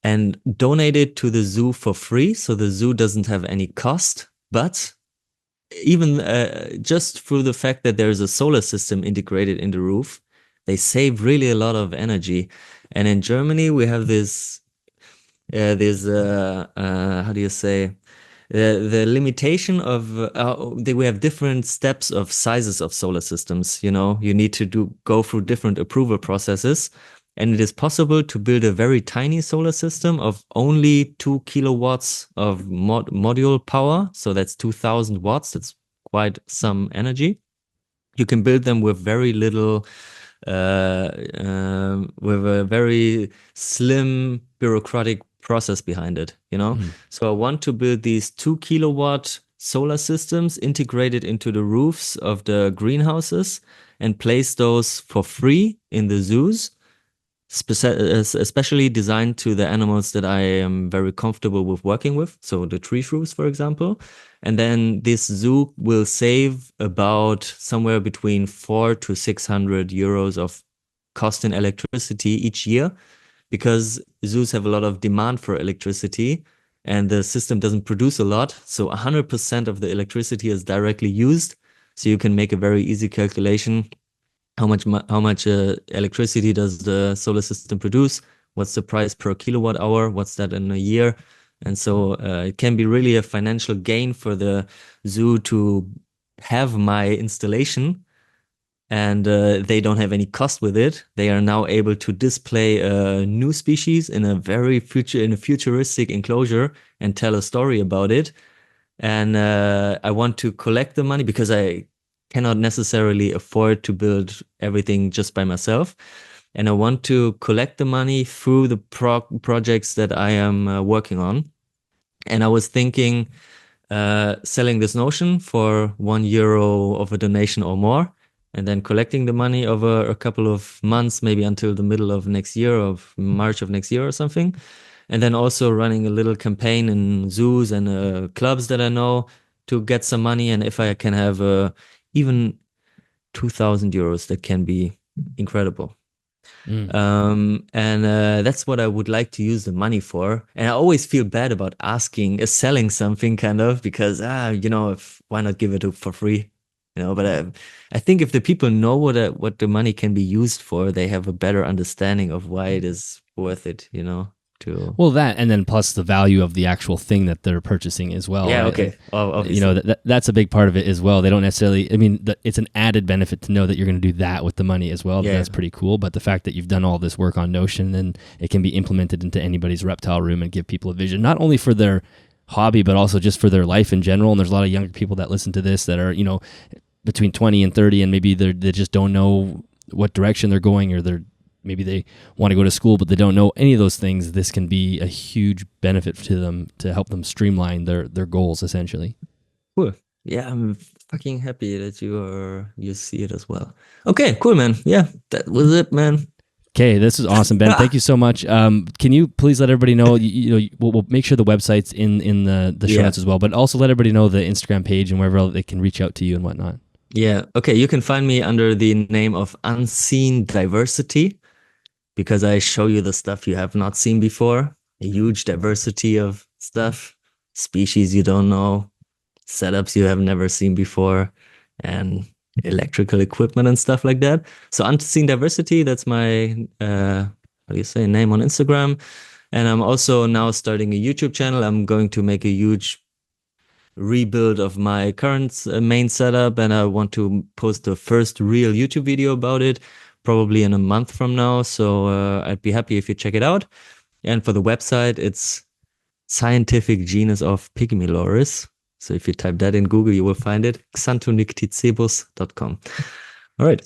and donate it to the zoo for free. So the zoo doesn't have any cost, but even just through the fact that there's a solar system integrated in the roof, they save really a lot of energy. And in Germany, we have this how do you say, the limitation of we have different steps of sizes of solar systems. You know, you need to go through different approval processes, and it is possible to build a very tiny solar system of only 2 kilowatts of module power. So that's 2000 watts. That's quite some energy. You can build them with very little, with a very slim bureaucratic process behind it, you know? So I want to build these 2 kilowatt solar systems integrated into the roofs of the greenhouses and place those for free in the zoos, especially designed to the animals that I am very comfortable with working with. So the tree shrews, for example. And then this zoo will save about somewhere between 400 to 600 euros of cost in electricity each year, because zoos have a lot of demand for electricity and the system doesn't produce a lot. So 100% of the electricity is directly used. So you can make a very easy calculation. How much electricity does the solar system produce? What's the price per kilowatt hour? What's that in a year? And so it can be really a financial gain for the zoo to have my installation, and they don't have any cost with it. They are now able to display a new species in a futuristic enclosure and tell a story about it. And I want to collect the money because I cannot necessarily afford to build everything just by myself. And I want to collect the money through the projects that I am working on. And I was thinking selling this notion for €1 of a donation or more, and then collecting the money over a couple of months, maybe until the middle of next year, of March of next year or something. And then also running a little campaign in zoos and clubs that I know to get some money. And if I can have even 2,000 euros, that can be incredible. And that's what I would like to use the money for. And I always feel bad about selling something, kind of, because why not give it for free, but I think if the people know what the money can be used for, they have a better understanding of why it is worth it, Well, that, and then plus the value of the actual thing that they're purchasing as well. Yeah, right? okay. Obviously. That's a big part of it as well. They don't necessarily, it's an added benefit to know that you're going to do that with the money as well. Yeah. That's pretty cool. But the fact that you've done all this work on Notion, then it can be implemented into anybody's reptile room and give people a vision, not only for their hobby, but also just for their life in general. And there's a lot of younger people that listen to this that are, between 20 and 30, and maybe they just don't know what direction they're going, or maybe they want to go to school, but they don't know any of those things. This can be a huge benefit to them to help them streamline their goals, essentially. Cool. Yeah, I'm fucking happy that you see it as well. Okay, cool, man. Yeah, that was it, man. Okay, this is awesome, Ben. Thank you so much. Can you please let everybody know, we'll make sure the website's in the show notes as well, but also let everybody know the Instagram page and wherever they can reach out to you and whatnot. Yeah. Okay. You can find me under the name of Unseen Diversity, because I show you the stuff you have not seen before. A huge diversity of stuff, species you don't know, setups you have never seen before, and electrical equipment and stuff like that. So Unseen Diversity, that's my, name on Instagram. And I'm also now starting a YouTube channel. I'm going to make a huge rebuild of my current main setup, and I want to post the first real YouTube video about it probably in a month from now. So I'd be happy if you check it out. And for the website, it's Scientific Genus of Pygmyloris. So if you type that in Google, you will find it. xanthonicticebus.com. All right.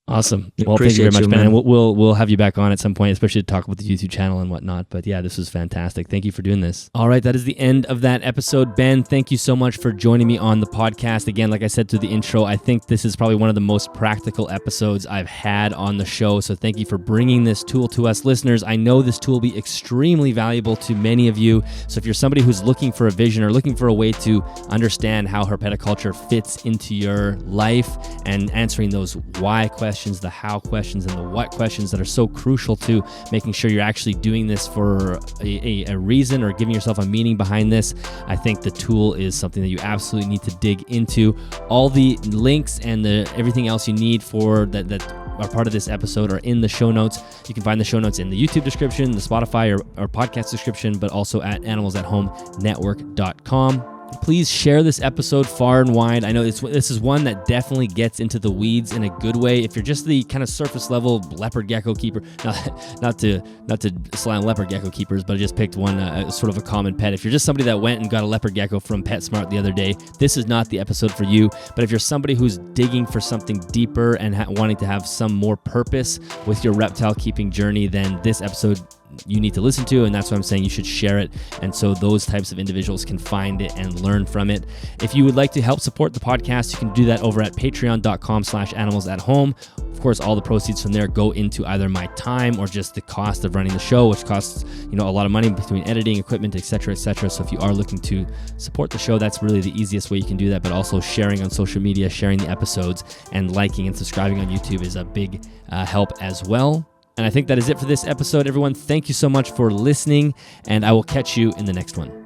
Awesome. Well, thank you very much, Ben. And we'll have you back on at some point, especially to talk about the YouTube channel and whatnot. But yeah, this was fantastic. Thank you for doing this. All right, that is the end of that episode. Ben, thank you so much for joining me on the podcast. Again, like I said to the intro, I think this is probably one of the most practical episodes I've had on the show. So thank you for bringing this tool to us. Listeners, I know this tool will be extremely valuable to many of you. So if you're somebody who's looking for a vision or looking for a way to understand how herpetoculture fits into your life and answering those why questions, the how questions, and the what questions that are so crucial to making sure you're actually doing this for a reason or giving yourself a meaning behind this, I think the tool is something that you absolutely need to dig into. All the links and everything else you need for that are part of this episode are in the show notes. You can find the show notes in the YouTube description, the Spotify or podcast description, but also at animalsathomenetwork.com. Please share this episode far and wide. I know this is one that definitely gets into the weeds in a good way. If you're just the kind of surface level leopard gecko keeper, not to slam leopard gecko keepers, but I just picked one sort of a common pet. If you're just somebody that went and got a leopard gecko from PetSmart the other day, this is not the episode for you. But if you're somebody who's digging for something deeper and wanting to have some more purpose with your reptile keeping journey, then this episode you need to listen to, and that's why I'm saying you should share it, and so those types of individuals can find it and learn from it. If you would like to help support the podcast, you can do that over at patreon.com/animalsathome. Of course, all the proceeds from there go into either my time or just the cost of running the show, which costs a lot of money between editing, equipment, etc., etc. So if you are looking to support the show, that's really the easiest way you can do that. But also sharing on social media, sharing the episodes, and liking and subscribing on YouTube is a big help as well. And I think that is it for this episode, everyone. Thank you so much for listening, and I will catch you in the next one.